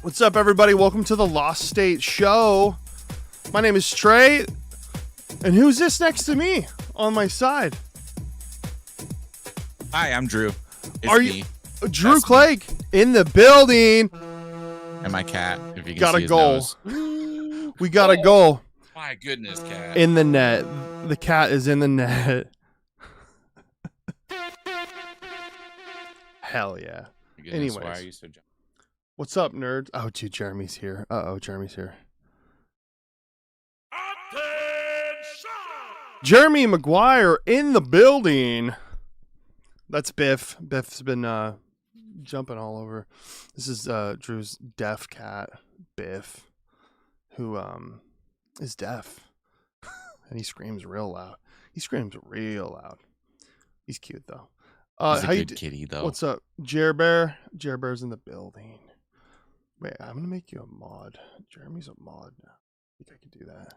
What's up, everybody? Welcome to the Lost State Show. My name is Trey, and who's this next to me on my side? Hi, I'm Drew. Are you Drew Clegg in the building? And my cat, if you can Got see a his goal. nose. We got a goal My goodness, cat. in the net. The cat is in the net. Hell yeah. Goodness, Anyways. why are you so jumpy? What's up, nerds? Oh, dude, Jeremy's here. Jeremy's here. Jeremy Maguire in the building. That's Biff. Biff's been jumping all over. This is Drew's deaf cat, Biff, who is deaf. And he screams real loud. He's cute though. He's a good kitty though. What's up, Jer Bear? Jer Bear's in the building. Wait, I'm gonna make you a mod. Jeremy's a mod now. I think I can do that.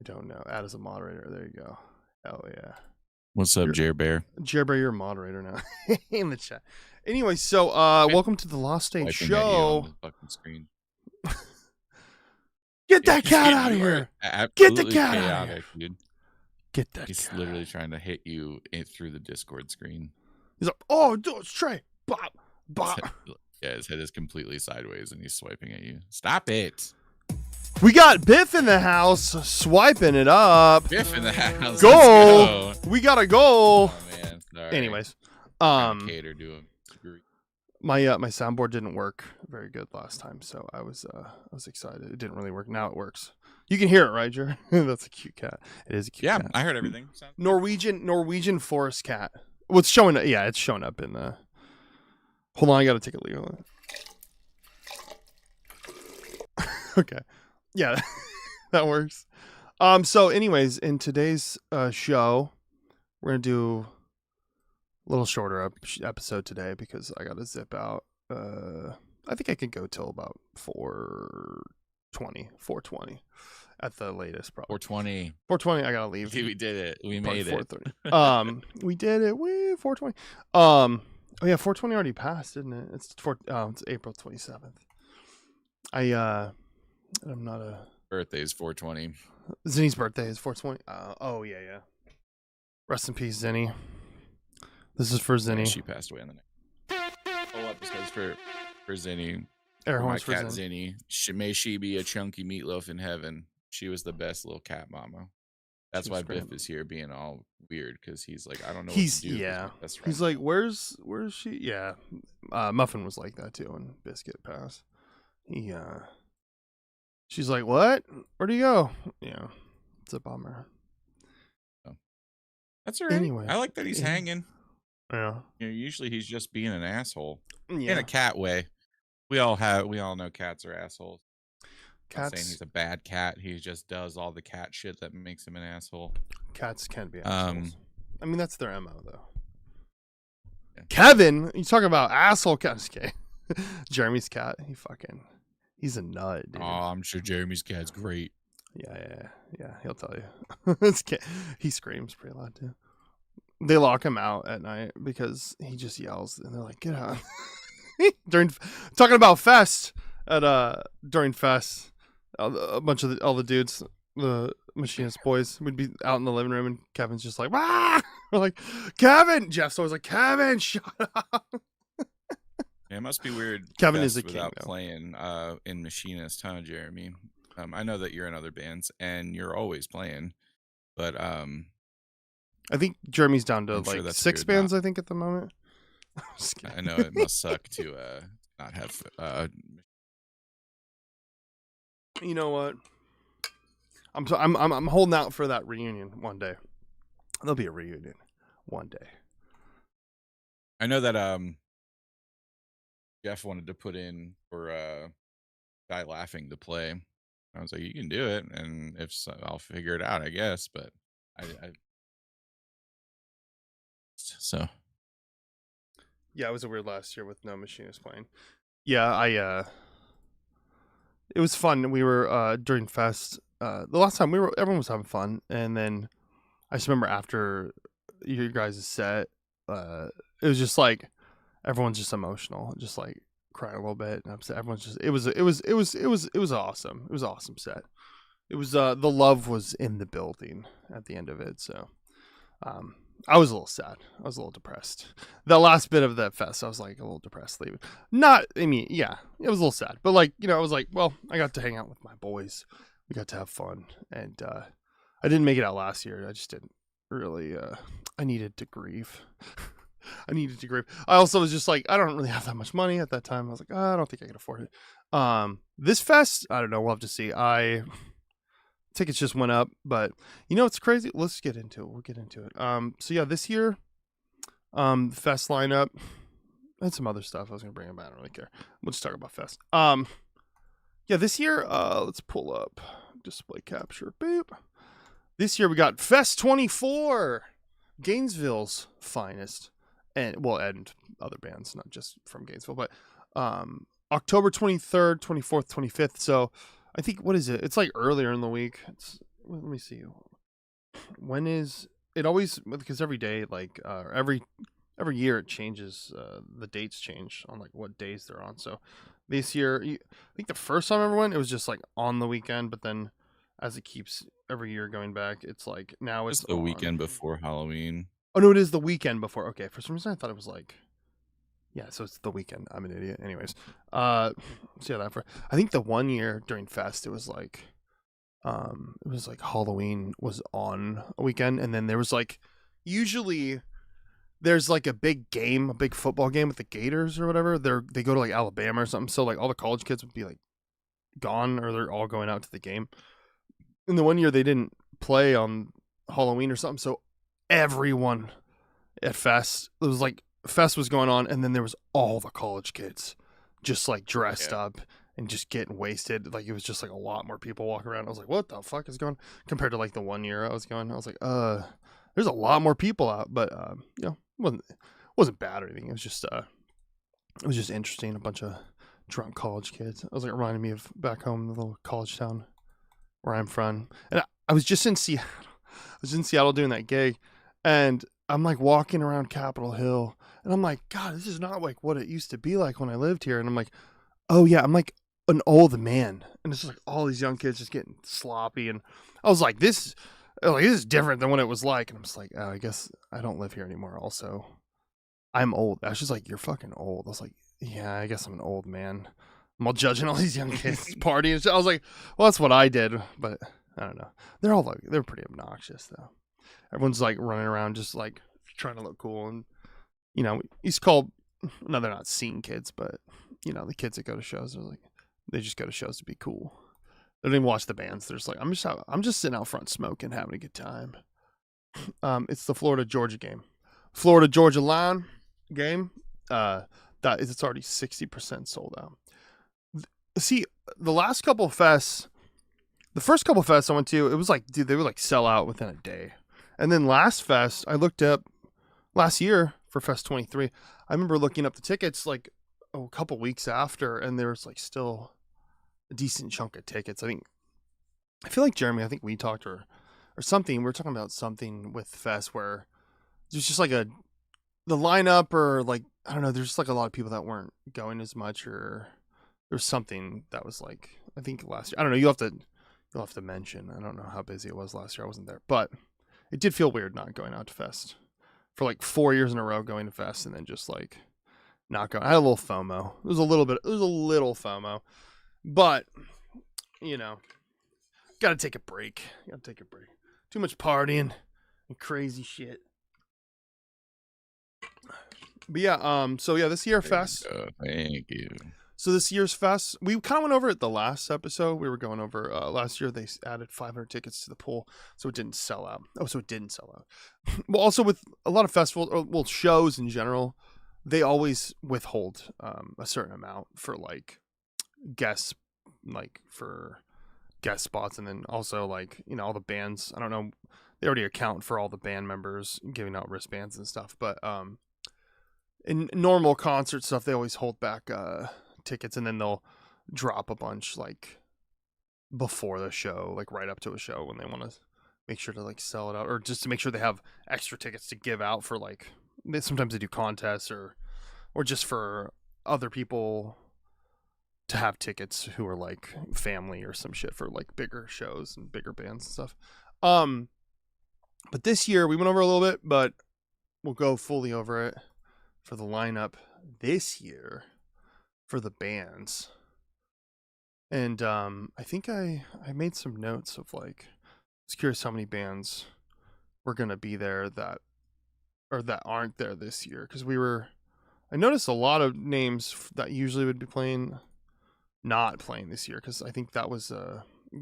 I don't know. Add as a moderator. There you go. Hell yeah. What's up, Jer Bear? Jer Bear, you're a moderator now in the chat. Anyway, so welcome to the Lost State Show. On the fucking screen. Get that cat out of here! Get the cat out of here, dude. Get that. He's literally trying to hit you through the Discord screen. He's like, "Oh, dude, it's Trey." Bop, bop. Yeah, his head is completely sideways, and he's swiping at you. Stop it. We got Biff in the house, swiping it up. Biff in the house. Goal. Let's go. We got a goal. Oh man. Sorry. Anyways, Cater to him. my soundboard didn't work very good last time, so I was excited. It didn't really work. Now it works. You can hear it, right, Jer? That's a cute cat. It is a cute cat. Yeah, I heard everything. Norwegian forest cat. Well, it's showing. Yeah, it's showing up in the. Hold on, I gotta take a look. Okay. Yeah, that works. So anyways, in today's show, we're gonna do a little shorter episode today because I gotta zip out. I think I can go till about 4:20 at the latest, probably. 4:20. 4:20. I gotta leave. We did it. We made it. 4:30. We did it. 4:20. Oh yeah, 4:20 already passed, didn't it? It's April 27th. I'm not a. Birthday is 4:20. Zinny's birthday is 4:20. Oh yeah. Rest in peace, Zinny. This is for Zinny. She passed away on the night. Whole episode's for Zinny. Everyone's my for cat Zinny. May she be a chunky meatloaf in heaven. She was the best little cat mama. That's why Biff is here being all weird because he's like, I don't know what to do. Yeah. That's right. He's like, where's she? Yeah. Muffin was like that too when Biscuit passed. She's like, what? Where'd he go? Yeah. It's a bummer. Oh. That's all right. Anyway, I like that he's hanging. Yeah. You know, usually he's just being an asshole. Yeah. In a cat way. We all know cats are assholes. Cats. I'm not saying he's a bad cat. He just does all the cat shit that makes him an asshole. Cats can be assholes. I mean, that's their MO though. Yeah. Kevin, you talking about asshole cats? Okay. Jeremy's cat. He's a nut, dude. Oh, I'm sure Jeremy's cat's great. Yeah. He'll tell you. He screams pretty loud too. They lock him out at night because he just yells, and they're like, "Get out!" Talking about Fest during Fest, a bunch of all the dudes, the machinist boys, would be out in the living room, and Kevin's just like, "Wah!" We're like, "Kevin!" Jeff's always like, "Kevin, shut up!" Yeah, it must be weird. Kevin is a king without playing in Machinist, huh, Jeremy? I know that you're in other bands and you're always playing, but I think Jeremy's down to sure like 6 bands. I think at the moment. I know it must suck to not have. You know what? I'm holding out for that reunion one day. There'll be a reunion one day. I know that Jeff wanted to put in for Die Laughing to play. I was like, you can do it, and if so, I'll figure it out, I guess. But so yeah, it was a weird last year with no machinist playing. Yeah, it was fun. We were during Fest. The last time everyone was having fun, and then I just remember after your guys' set, it was just like everyone's just emotional, just like crying a little bit and upset. Everyone's just it was awesome. It was an awesome set. It was the love was in the building at the end of it. So I was a little sad. I was a little depressed. The last bit of that fest, I was like a little depressed leaving. Yeah, it was a little sad, but like, I was like, well, I got to hang out with my boys. We got to have fun, and I didn't make it out last year. I just didn't really. I needed to grieve. I also was just like, I don't really have that much money at that time. I was like, I don't think I can afford it. This fest, I don't know. We'll have to see. Tickets just went up, but it's crazy. Let's get into it. We'll get into it. So yeah, this year, the fest lineup and some other stuff I was gonna bring up. I don't really care. We'll just talk about fest. Yeah, this year, let's pull up display capture. Boop. This year we got Fest 24, Gainesville's finest, and other bands, not just from Gainesville, but October 23rd, 24th, 25th. So I think, what is it? It's like earlier in the week. Let me see. When is it? Always, because every day, like every year, it changes. The dates change on like what days they're on. So this year, I think the first time I ever went, it was just like on the weekend. But then, as it keeps every year going back, it's like now it's the weekend before Halloween. Oh no, it is the weekend before. Okay, for some reason I thought it was like. Yeah, so it's the weekend. I'm an idiot. Anyways, so yeah, I think the one year during Fest, it was like Halloween was on a weekend, and then there was like, usually there's like a big football game with the Gators or whatever. They go to like Alabama or something, so like all the college kids would be like gone, or they're all going out to the game. And the one year they didn't play on Halloween or something, so everyone at Fest, it was like, Fest was going on, and then there was all the college kids just like dressed up and just getting wasted. Like, it was just like a lot more people walking around. I was like, what the fuck is going on? Compared to like the one year I was going, I was like, there's a lot more people out, but it wasn't bad or anything. It was just interesting. A bunch of drunk college kids. I was like, reminding me of back home, the little college town where I'm from. And I was just in Seattle. I was in Seattle doing that gig, and I'm like walking around Capitol Hill, and I'm like, God, this is not like what it used to be like when I lived here. And I'm like, oh yeah, I'm like an old man, and it's just like all these young kids just getting sloppy. And I was like, this is different than what it was like. And I'm just like, oh, I guess I don't live here anymore. Also, I'm old. I was just like, you're fucking old. I was like, yeah, I guess I'm an old man. I'm all judging all these young kids partying. I was like, well, that's what I did, but I don't know. They're pretty obnoxious though. Everyone's like running around just like trying to look cool, and he's called. No, they're not scene kids, but the kids that go to shows are like, they just go to shows to be cool. They don't even watch the bands. They're just like, I'm just sitting out front smoking, having a good time. It's the Florida Georgia game, Florida Georgia line game. It's already 60% sold out. See, the last couple of fests, the first couple of fests I went to, it was like, dude, they would like sell out within a day. And then last fest, I looked up last year for Fest 23. I remember looking up the tickets like a couple weeks after, and there was like still a decent chunk of tickets. I feel like Jeremy, I think we talked or something. We were talking about something with Fest where there's just like the lineup, or like, I don't know, there's just like a lot of people that weren't going as much, or there's something that was like, I think last year, I don't know, you'll have to mention. I don't know how busy it was last year. I wasn't there, but it did feel weird not going out to Fest for like 4 years in a row, going to Fest and then just like not going. I had a little FOMO. It was a little FOMO, but gotta take a break. Too much partying and crazy shit. But yeah, so yeah, this year Fest. Thank you. So this year's Fest, we kind of went over it the last episode. We were going over last year. They added 500 tickets to the pool, so it didn't sell out. Well, also with a lot of festivals, or shows in general, they always withhold a certain amount for like guests, like for guest spots, and then also like all the bands. I don't know, they already account for all the band members giving out wristbands and stuff, but in normal concert stuff, they always hold back tickets, and then they'll drop a bunch like before the show, like right up to a show, when they want to make sure to like sell it out, or just to make sure they have extra tickets to give out for like, sometimes they do contests or just for other people to have tickets who are like family or some shit for like bigger shows and bigger bands and stuff. But this year we went over a little bit, but we'll go fully over it for the lineup this year for the bands. And I think I made some notes of like, I was curious how many bands were gonna be there that aren't there this year, because I noticed a lot of names that usually would be playing not playing this year, because I think that was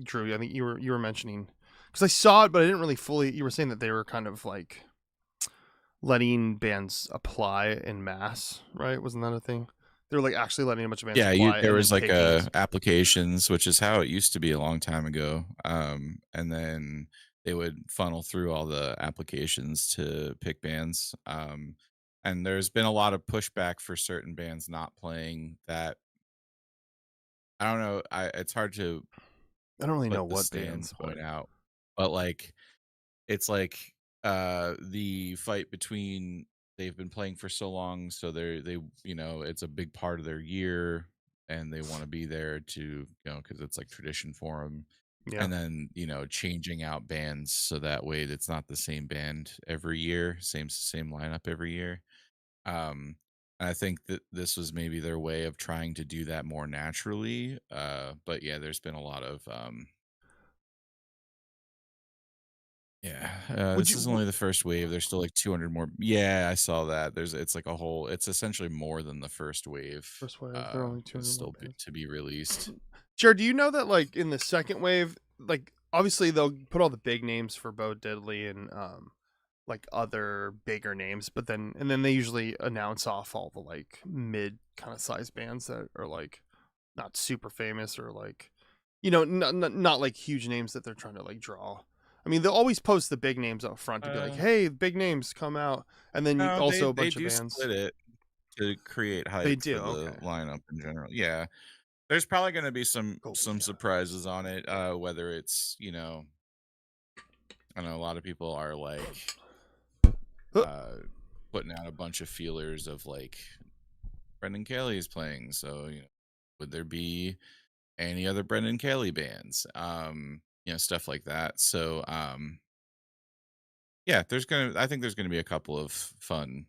Drew. I think you were mentioning, because I saw it, but I didn't really fully. You were saying that they were kind of like letting bands apply in mass, right? Wasn't that a thing? They were like actually letting a bunch of bands apply. There and was then like applications, which is how it used to be a long time ago. And then they would funnel through all the applications to pick bands. And there's been a lot of pushback for certain bands not playing that. I don't know. It's hard to I don't really know put the what bands, but standpoint out, but like it's like the fight between they've been playing for so long, so they it's a big part of their year, and they want to be there to because it's like tradition for them. yeah. And then changing out bands so that way it's not the same band every year, same lineup every year. And I think that this was maybe their way of trying to do that more naturally. But yeah, there's been a lot of this is only the first wave. There's still like 200 more. Yeah, I saw that. It's like a whole. It's essentially more than the first wave. First wave, there are only 200 still to be released. Jared, do you know that like in the second wave, like obviously they'll put all the big names for Bo Diddley and like other bigger names, but then they usually announce off all the like mid kind of size bands that are like not super famous or like not like huge names that they're trying to like draw. I mean, they'll always post the big names up front to be like, "Hey, big names come out," and then also a bunch of bands. Split it to create hype They do, for the lineup in general. Yeah, there's probably going to be some surprises on it. Whether it's I know a lot of people are like putting out a bunch of feelers of like Brendan Kelly is playing, so would there be any other Brendan Kelly bands? Stuff like that. So yeah, I think there's gonna be a couple of fun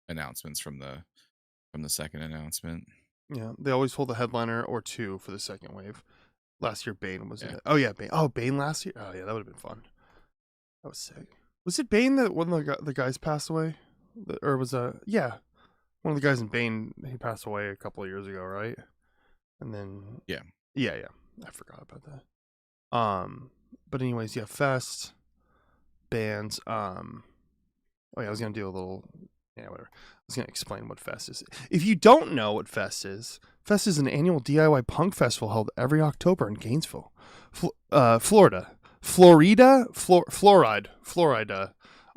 announcements from the second announcement. Yeah, they always hold a headliner or two for the second wave. Last year Bane was in it. Oh yeah, Bane. Oh, Bane last year. Oh yeah, that would have been fun. That was sick. Was it Bane that one of the guys passed away, or was one of the guys in Bane? He passed away a couple of years ago, right? And then yeah, I forgot about that. But anyways, yeah, Fest, bands. Oh yeah, I was gonna do a little. Yeah, whatever. I was gonna explain what Fest is. If you don't know what Fest is an annual DIY punk festival held every October in Gainesville, Florida. Florida,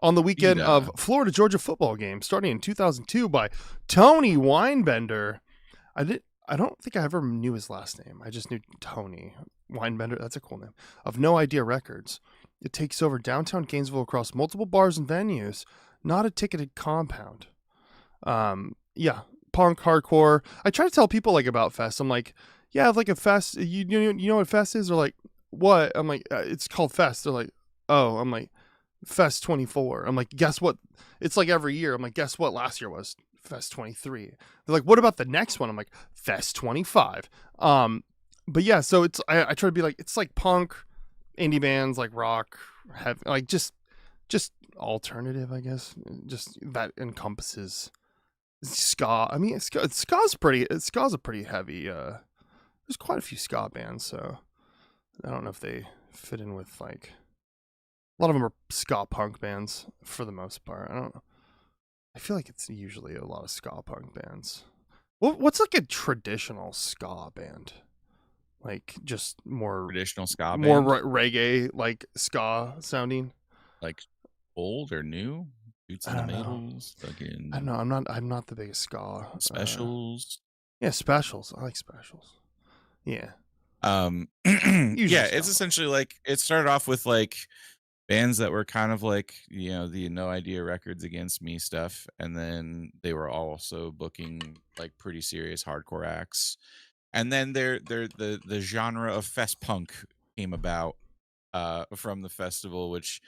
on the weekend of Florida-Georgia football game, starting in 2002 by Tony Weinbender. I don't think I ever knew his last name. I just knew Tony Weinbender. That's a cool name. Of No Idea Records. It takes over downtown Gainesville across multiple bars and venues. Not a ticketed compound. Yeah, punk, hardcore. I try to tell people like about Fest. I'm like, yeah, like a Fest. You know what Fest is? They're like, what? I'm like, it's called Fest. They're like, oh. I'm like, Fest 24. I'm like, guess what? It's like every year. I'm like, guess what? Last year was Fest 23. They're like, what about the next one? I'm like, Fest 25. But yeah, so it's I try to be like, it's like punk, indie bands, like rock, heavy, like just alternative, I guess. Just that encompasses ska. I mean, ska's a pretty heavy. There's quite a few ska bands, so I don't know if they fit in with like a lot of them are ska punk bands for the most part. I feel like it's usually a lot of ska punk bands. What's like a traditional ska band? Like just more traditional ska band? More reggae, like ska sounding. Like old or new? Boots and the Maytals, fucking. I don't know. I'm not the biggest ska. Specials. Yeah, Specials. I like Specials. Yeah. Yeah, it's essentially like it started off with like bands that were kind of like the No Idea Records Against Me stuff, and then they were also booking like pretty serious hardcore acts, And then the genre of fest punk came about from the festival, which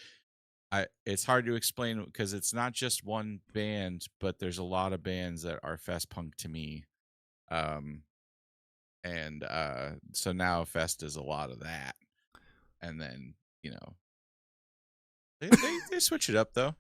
it's hard to explain because it's not just one band, but there's a lot of bands that are fest punk to me. Um, and so now fest is a lot of that. And then, they switch it up though,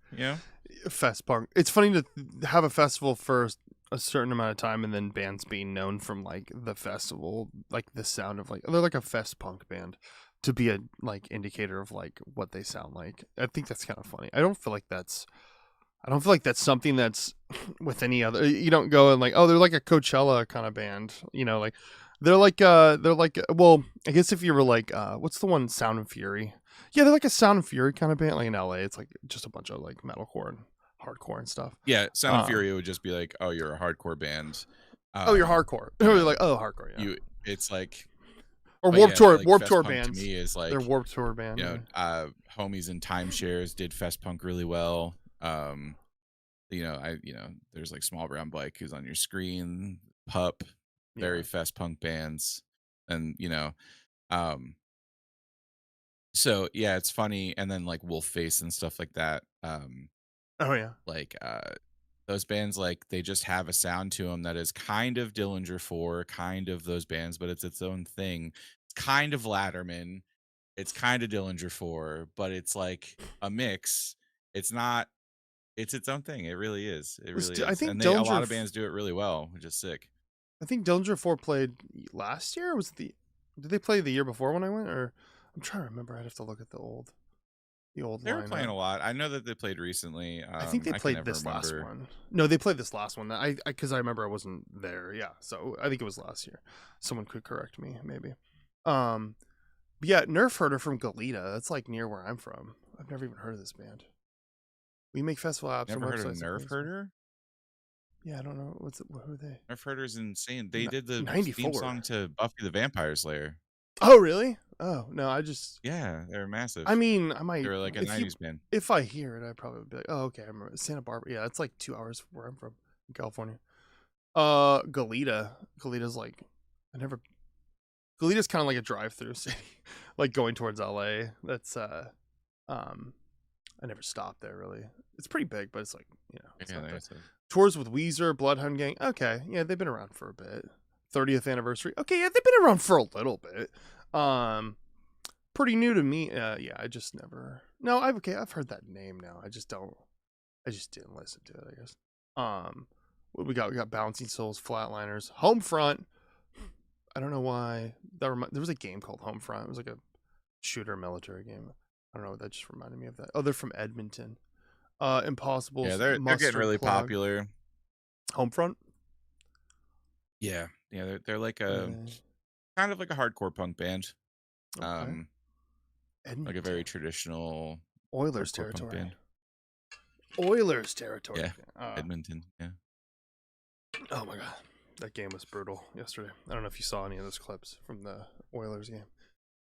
Fest punk. It's funny to have a festival for a certain amount of time and then bands being known from like the festival, like the sound of like they're like a fest punk band to be a like indicator of like what they sound like. I think that's kind of funny. I don't feel like that's something that's with any other. You don't go and like, oh, they're like a Coachella kind of band, like they're like well, I guess if you were like what's the one, Sound and Fury. Yeah, they're like a Sound and Fury kind of band. Like in LA, it's like just a bunch of like metalcore and hardcore and stuff. Yeah, Sound and Fury would just be like, oh, you're a hardcore band. Oh, you're hardcore. They're like, oh, hardcore. Yeah. It's like, or Warped Tour. Like Warped Tour Punk bands. to me is like they're Warped Tour band. Homies in Timeshares did fest punk really well. There's like Small Brown Bike who's on your screen. PUP, very fest punk bands, and so yeah, it's funny. And then like Wolfface and stuff like that. Oh yeah, like those bands, like they just have a sound to them that is kind of Dillinger 4, kind of those bands, but it's its own thing. It's kind of Latterman, it's kind of Dillinger 4, but it's like a mix. It's not. It's its own thing. It really is. It really is. I think and a lot of bands do it really well, which is sick. I think Dillinger 4 played last year. Or did they play the year before when I went? Or I'm trying to remember. I'd have to look at the old. They were playing a lot. I know that they played recently. I think they played this last one. No, they played this last one. Because I remember I wasn't there. Yeah, so I think it was last year. Someone could correct me, maybe. But yeah, Nerf Herder from Goleta. That's like near where I'm from. I've never even heard of this band. We make festival apps. Never heard of Nerf Herder? Yeah, I don't know. Who are they? Nerf Herder's insane. They did the 94. theme song to Buffy the Vampire Slayer. Oh, really? Oh, no, Yeah, they were massive. I mean, I might. They were like a 90s band. If I hear it, I'd probably be like, oh, okay, I remember. Santa Barbara. Yeah, it's like 2 hours from where I'm from, in California. Goleta. Goleta's like, Goleta's kind of like a drive-through city, like going towards LA. That's, I never stopped there, really. It's pretty big, but it's like, tours with Weezer, Bloodhound Gang. Okay, yeah, they've been around for a bit. 30th anniversary. Okay, yeah, they've been around for a little bit. Pretty new to me. Yeah, I just never. No, I've heard that name now. I just didn't listen to it, I guess. What we got? We got Bouncing Souls, Flatliners, Homefront. I don't know why. There was a game called Homefront. It was like a shooter military game. I don't know. That just reminded me of that. Oh, they're from Edmonton. Impossible. Yeah, they're getting really popular. Homefront. Yeah, they're like a kind of like a hardcore punk band. Okay. Like a very traditional Oilers territory. Band. Oilers territory. Yeah, Edmonton. Yeah. Oh my god, that game was brutal yesterday. I don't know if you saw any of those clips from the Oilers game.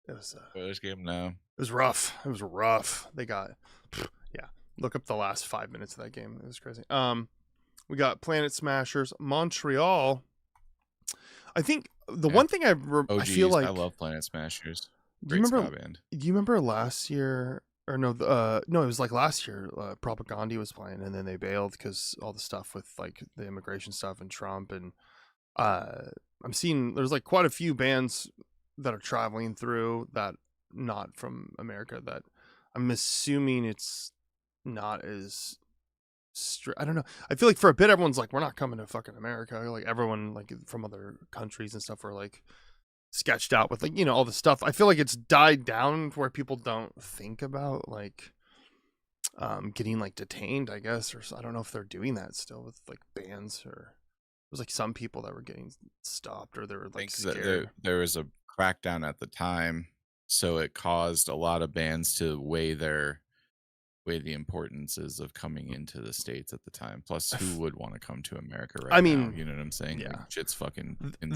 It was Oilers game. No, it was rough. It was rough. They got Look up the last 5 minutes of that game. It was crazy. We got Planet Smashers, Montreal. I think the one thing I feel like I love Planet Smashers. Do you remember last year? Or no, it was like last year. Propaganda was playing, and then they bailed because all the stuff with like the immigration stuff and Trump. And I'm seeing there's like quite a few bands that are traveling through that not from America. That I'm assuming it's not as I don't know. I feel like for a bit everyone's like, we're not coming to fucking America. Like everyone like from other countries and stuff are like sketched out with like all the stuff. I feel like it's died down where people don't think about like getting like detained, I guess, or I don't know if they're doing that still with like bands, or there's like some people that were getting stopped or they were like scared. There was a crackdown at the time, so it caused a lot of bands to weigh the importances of coming into the States at the time. Plus, who would want to come to America now? You know what I'm saying? Yeah, like, shit's fucking insane.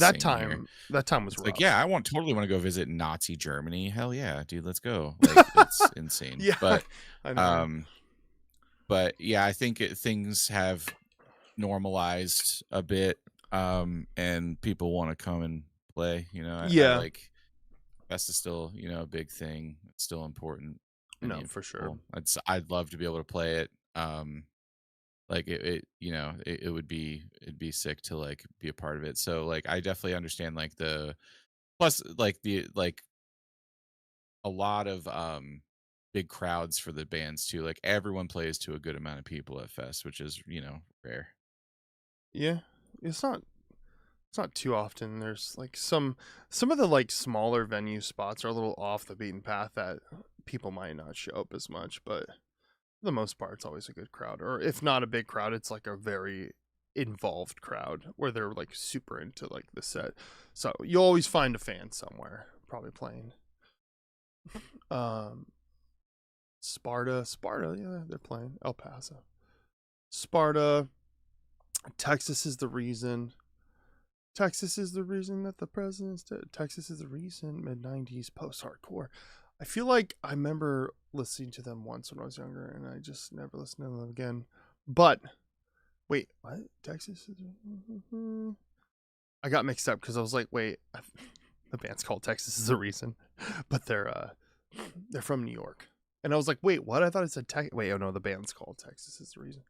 That time was rough. Like, yeah, I totally want to go visit Nazi Germany. Hell yeah, dude, let's go. Like, it's insane. Yeah, but I know. But yeah, I think things have normalized a bit, and people want to come and play. You know, I Yeah. like Fest is still, you know, a big thing. It's still important. I No, need for sure. people. I'd love to be able to play it. Like it you know, it'd be sick to like be a part of it. So like I definitely understand like the plus like the like a lot of big crowds for the bands too. Like everyone plays to a good amount of people at Fest, which is, you know, rare. Yeah. It's not too often. There's like some of the like smaller venue spots are a little off the beaten path that people might not show up as much, but for the most part it's always a good crowd. Or if not a big crowd, it's like a very involved crowd where they're like super into like the set. So you'll always find a fan somewhere probably playing. Um Sparta, yeah, they're playing. El Paso. Sparta, Texas is the reason. Texas is the reason that the president's dead. Texas is the reason. Mid 90s post hardcore. I feel like I remember listening to them once when I was younger, and I just never listened to them again. But wait, what? Texas is. I got mixed up because I was like, wait, the band's called Texas is the reason, but they're from New York, and I was like, wait, what? I thought it said Texas. Wait, oh no, the band's called Texas is the reason.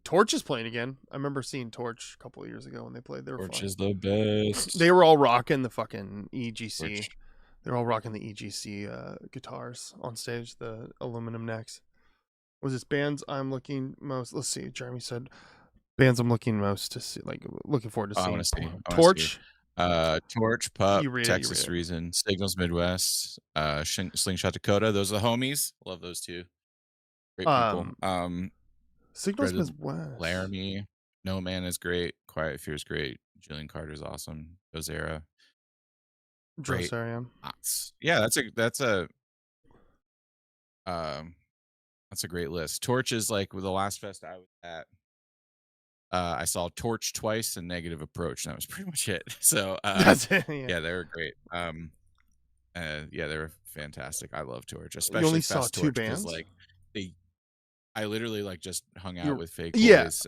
Torch is playing again. I remember seeing Torch a couple of years ago when they played. They were Torch fun. is the best. They were all rocking the fucking EGC. Torch. They're all rocking the EGC guitars on stage, the aluminum necks. Was this bands I'm looking most? Let's see. Jeremy said bands I'm looking most to see, like looking forward to I seeing. want to see. Torch. Torch, PUP, You read it. Texas Reason, Signals Midwest, Slingshot Dakota. Those are the homies. Love those two. Great people. Signals Red Midwest. Laramie, No Man is great. Quiet Fear is great. Julian Carter's awesome. Dozera. Great. Yeah, that's a great list. Torch is like the last fest I was at. I saw Torch twice and Negative Approach, and that was pretty much it. So that's it. Yeah, they were great. Yeah, they were fantastic. I love Torch, You especially only Fest saw two Torch because bands. like I literally like just hung out with fake Yeah, boys.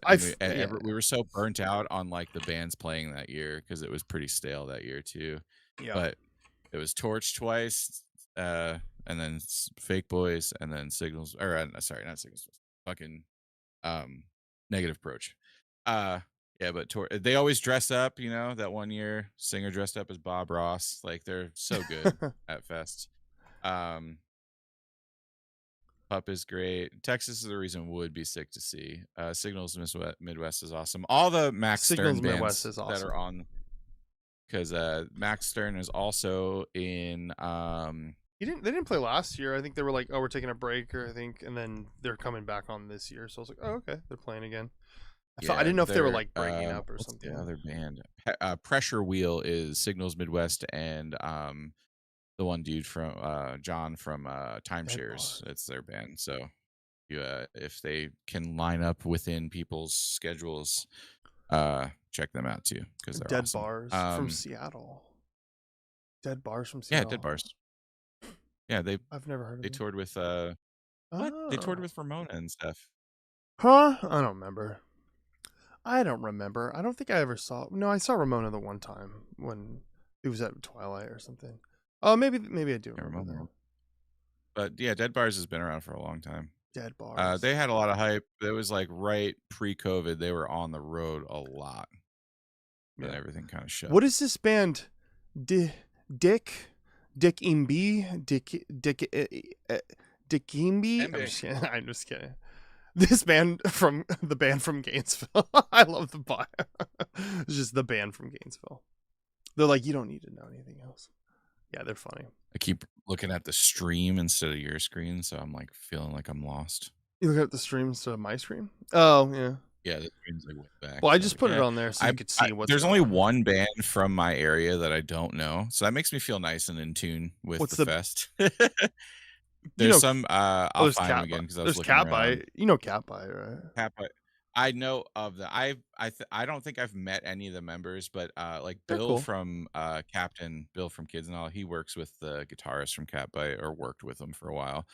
We were so burnt out on like the bands playing that year because it was pretty stale that year too. Yeah. But it was Torch twice, and then Fake Boys, and then Signals. Or sorry, not Signals. Fucking Negative Approach. Yeah, but they always dress up. You know, that one year singer dressed up as Bob Ross. Like they're so good at Fest. Pup is great. Texas is the reason would be sick to see. Signals Midwest is awesome. All the Max Signals Stern Midwest bands is awesome. that are on, because Max Stern is also in. They didn't play last year. I think they were like, oh, we're taking a break, or I think, and then they're coming back on this year. So I was like, oh, okay, they're playing again. I didn't know if they were like breaking up or something. The other band, Pressure Wheel, is Signals Midwest, and the one dude from John from Timeshares. It's their band. So if they can line up within people's schedules, check them out too, because they're Dead awesome. Bars from Seattle. Dead Bars from Yeah, Seattle. Dead Bars. Yeah, I've never heard of they them. toured with what? They toured with Ramona and stuff. Huh? I don't remember. I don't think I ever saw. No, I saw Ramona the one time when it was at Twilight or something. Oh, maybe I do remember that. But yeah, Dead Bars has been around for a long time. Dead Bars. They had a lot of hype. It was like right pre-COVID. They were on the road a lot. And everything kind of shut. What is this band? Dick Imby? Dick Imby? I'm just kidding. This band from Gainesville. I love the bio. It's just the band from Gainesville. They're like, you don't need to know anything else. Yeah, they're funny. I keep looking at the stream instead of your screen, so I'm like feeling like I'm lost. You look at the stream instead of my stream? Oh, yeah. Yeah, the stream's like way back. Well, I just put it on there so you could see what's there's only one band from my area that I don't know, so that makes me feel nice and in tune with the fest. There's some I'll find them again because I was looking around. You know Catbite, right? Catbite. I know of the I don't think I've met any of the members, but like Bill from Captain Bill from Kids and All, he works with the guitarist from Catbite, or worked with him for a while.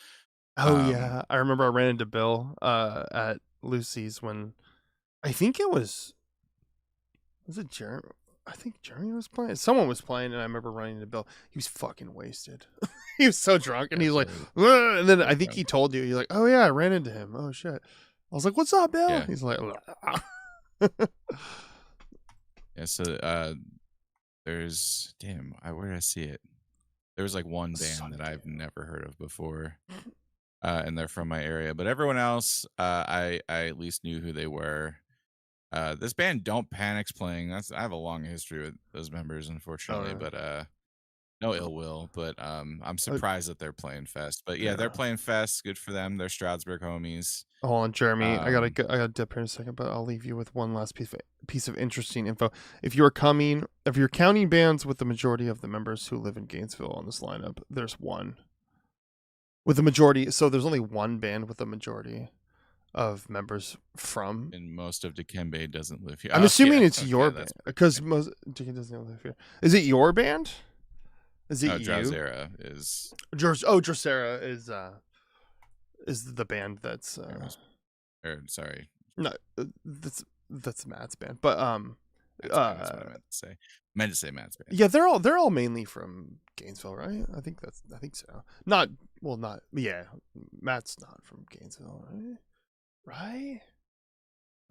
Oh yeah, I remember I ran into Bill at Lucy's when I think it was it Jeremy? I think Jeremy was playing. Someone was playing, and I remember running into Bill. He was fucking wasted. He was so drunk, and Yeah, he's like, totally. "Ugh," and then I think he told you, he's like, oh yeah, I ran into him. Oh shit. I was like, what's up, Bill? Yeah. He's like, Yeah. So there's where did I see it? There was like one band that I've never heard of before. And they're from my area, but everyone else, I at least knew who they were. This band Don't Panic's playing. I have a long history with those members, unfortunately, right. but no ill will. But I'm surprised that they're playing Fest. But yeah, they're Yeah. playing Fest. Good for them. They're Stroudsburg homies. Hold on, Jeremy. I Um, gotta dip here in a second, but I'll leave you with one last piece of interesting info. If you're counting bands with the majority of the members who live in Gainesville on this lineup, there's one with the majority. So there's only one band with the majority of members from. and most of Dikembe doesn't live here. I'm assuming it's okay, your band because most Dickie doesn't live here. Is it your band? Is it no, you? Drowsera is. Drosera is the band that's Sorry, no that's Matt's band, but Matt's band is what I meant to say. I meant to say Matt's band. yeah, they're all mainly from Gainesville, right? I think so. Not yeah. Matt's not from Gainesville, right? Right?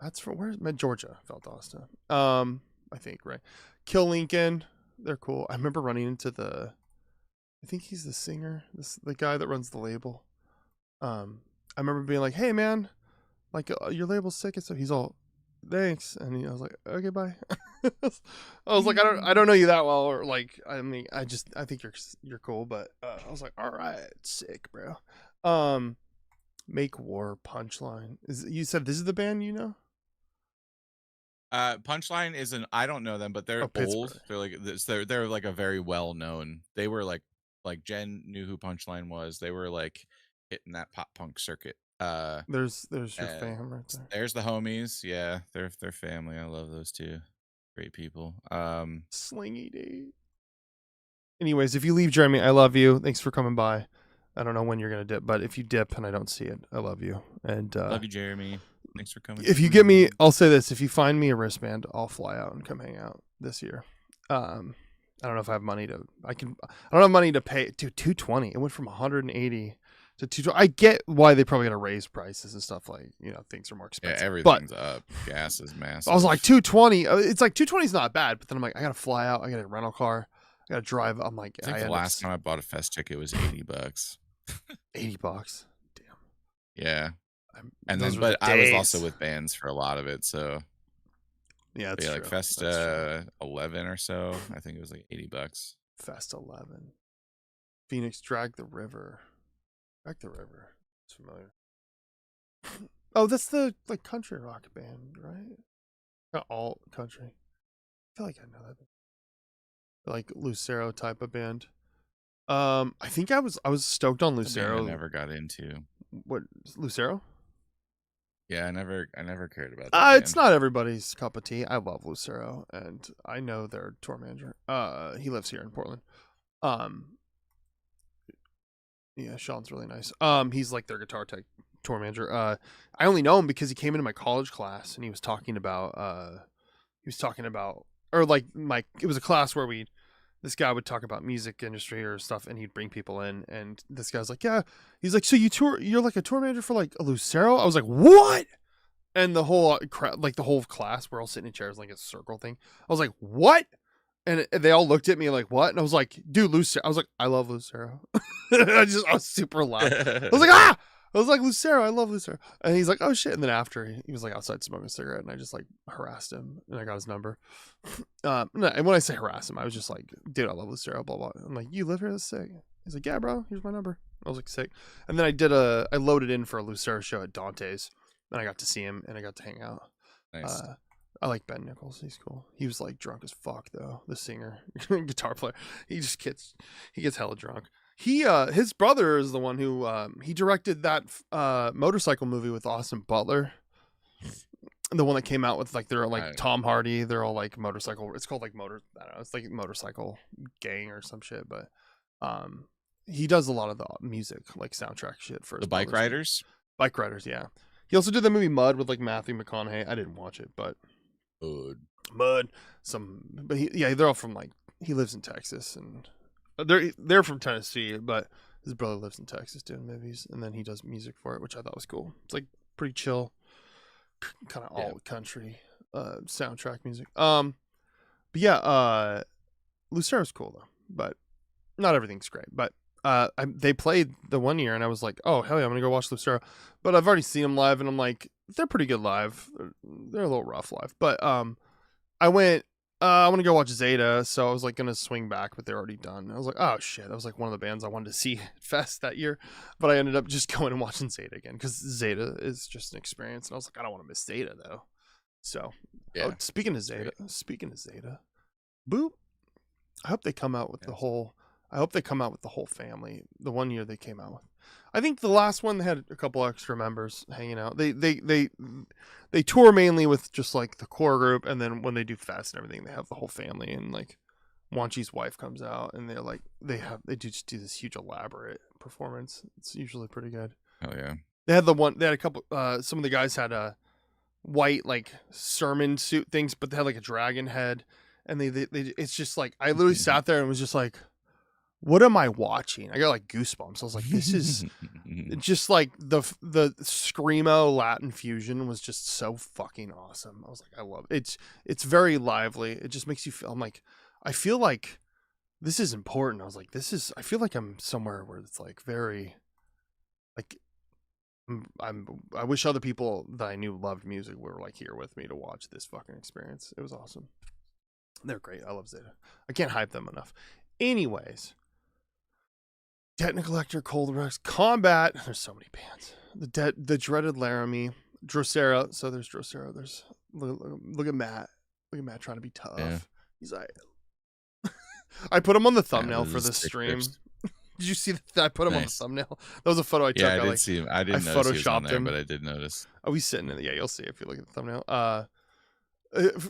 That's from where's Georgia, Valdosta. I think right. Kill Lincoln, they're cool. I remember running into I think he's the singer, the guy that runs the label. I remember being like, "Hey, man, like your label's sick and stuff." He's all, "Thanks," and I was like, "Okay, bye." I was like, I don't know you that well, or like, I mean, I think you're cool, but I was like, "All right, sick, bro." Make War Punchline. You said this is the band you know? Punchline isn't. I don't know them, but they're old. Pittsburgh. They're like this. They're like a very well known. They were like Jen knew who Punchline was. They were like hitting that pop punk circuit. There's your fam right there. There's the homies. Yeah, they're family. I love those two. Great people. Slingy dude. Anyways, if you leave, Jeremy, I love you. Thanks for coming by. I don't know when you're gonna dip, but if you dip and I don't see it, I love you. And love you, Jeremy. Thanks for coming. If you get me, I'll say this: if you find me a wristband, I'll fly out and come hang out this year. I don't know if I have money to. I don't have money to pay. Dude, $220. It went from 180 to 220. I get why they probably got to raise prices and stuff. Like things are more expensive. Yeah, everything's up. Gas is massive. I was like 220. It's like 220 is not bad, but then I'm like, I gotta fly out. I got a rental car. I gotta drive. I'm like, I think the last time I bought a Fest ticket was $80. $80. Damn. Yeah. And then, but I was also with bands for a lot of it, so yeah, it's true. Like Fest 11 or so. I think it was like $80. Fest 11. Phoenix Drag the River. Drag the River. It's familiar. Oh, that's the like country rock band, right? Not all country. I feel like I know that. Like Lucero type of band. I think I was stoked on Lucero. I never got into. What, Lucero? Yeah, I never cared about that. It's not everybody's cup of tea. I love Lucero, and I know their tour manager. He lives here in Portland. Yeah, Sean's really nice. He's like their guitar tech tour manager. I only know him because he came into my college class and he was talking about or like it was a class where this guy would talk about music industry or stuff, and he'd bring people in, and this guy's like, yeah, he's like, so you're like a tour manager for like a Lucero? I was like, what? And the whole the whole class, we're all sitting in chairs like a circle thing. I was like, what? And they all looked at me like, what? And I was like, dude, Lucero. I was like, I love Lucero. I was super loud. I was like, ah! I was like, Lucero, I love Lucero. And he's like, oh shit. And then after he was like outside smoking a cigarette, and I just like harassed him, and I got his number. And when I say harass him, I was just like, dude, I love Lucero, blah, blah. I'm like, you live here? That's sick. He's like, yeah, bro, here's my number. I was like, sick. And then I loaded in for a Lucero show at Dante's, and I got to see him, and I got to hang out. Nice. I like Ben Nichols. He's cool. He was like drunk as fuck though. The singer, guitar player. He gets hella drunk. His brother is the one who he directed that motorcycle movie with Austin Butler. The one that came out with like they're like Tom Hardy. They're all like motorcycle. It's called like I don't know. It's like Motorcycle Gang or some shit. But he does a lot of the music like soundtrack shit for the Bike Riders. Bike Riders, yeah. He also did the movie Mud with like Matthew McConaughey. I didn't watch it, but Mud. But they're all from like he lives in Texas, and they're from Tennessee, but his brother lives in Texas doing movies, and then he does music for it, which I thought was cool. It's like pretty chill, kind of all country soundtrack music. But yeah, Lucero's cool though, but not everything's great. But they played the one year, and I was like, oh hell yeah, I'm gonna go watch Lucero. But I've already seen them live, and I'm like, they're pretty good live. They're a little rough live, but I went. I want to go watch Zeta, so I was like gonna swing back, but they're already done. I was like, oh shit, that was like one of the bands I wanted to see at Fest that year, but I ended up just going and watching Zeta again because Zeta is just an experience, and I was like, I don't want to miss Zeta though. So, speaking of Zeta, boop. I hope they come out with the whole. I hope they come out with the whole family. The one year they came out with. I think the last one they had a couple extra members hanging out. They tour mainly with just like the core group, and then when they do Fest and everything, they have the whole family, and like Wanchi's wife comes out, and they're like they just do this huge elaborate performance. It's usually pretty good. Oh yeah. They had a couple. Some of the guys had a white like sermon suit things, but they had like a dragon head, and they it's just like I literally sat there and was just like, what am I watching? I got like goosebumps. I was like, this is just like the screamo Latin fusion was just so fucking awesome. I was like, I love it. It's very lively. It just makes you feel. I'm like, I feel like this is important. I was like, I feel like I'm somewhere where it's like very, like, I wish other people that I knew loved music were like here with me to watch this fucking experience. It was awesome. They're great. I love Zeta. I can't hype them enough. Anyways. Technical Lecture, Cold Rex, Combat. There's so many bands. The dreaded Laramie, Drosera. So there's Drosera. There's look at Matt. Look at Matt trying to be tough. Yeah. He's like, I put him on the thumbnail for this stream. Did you see that? I put him on the thumbnail. That was a photo I took. Yeah, I did see him. I didn't notice he was on there, but I did notice. Oh, he's sitting in the. Yeah, you'll see if you look at the thumbnail.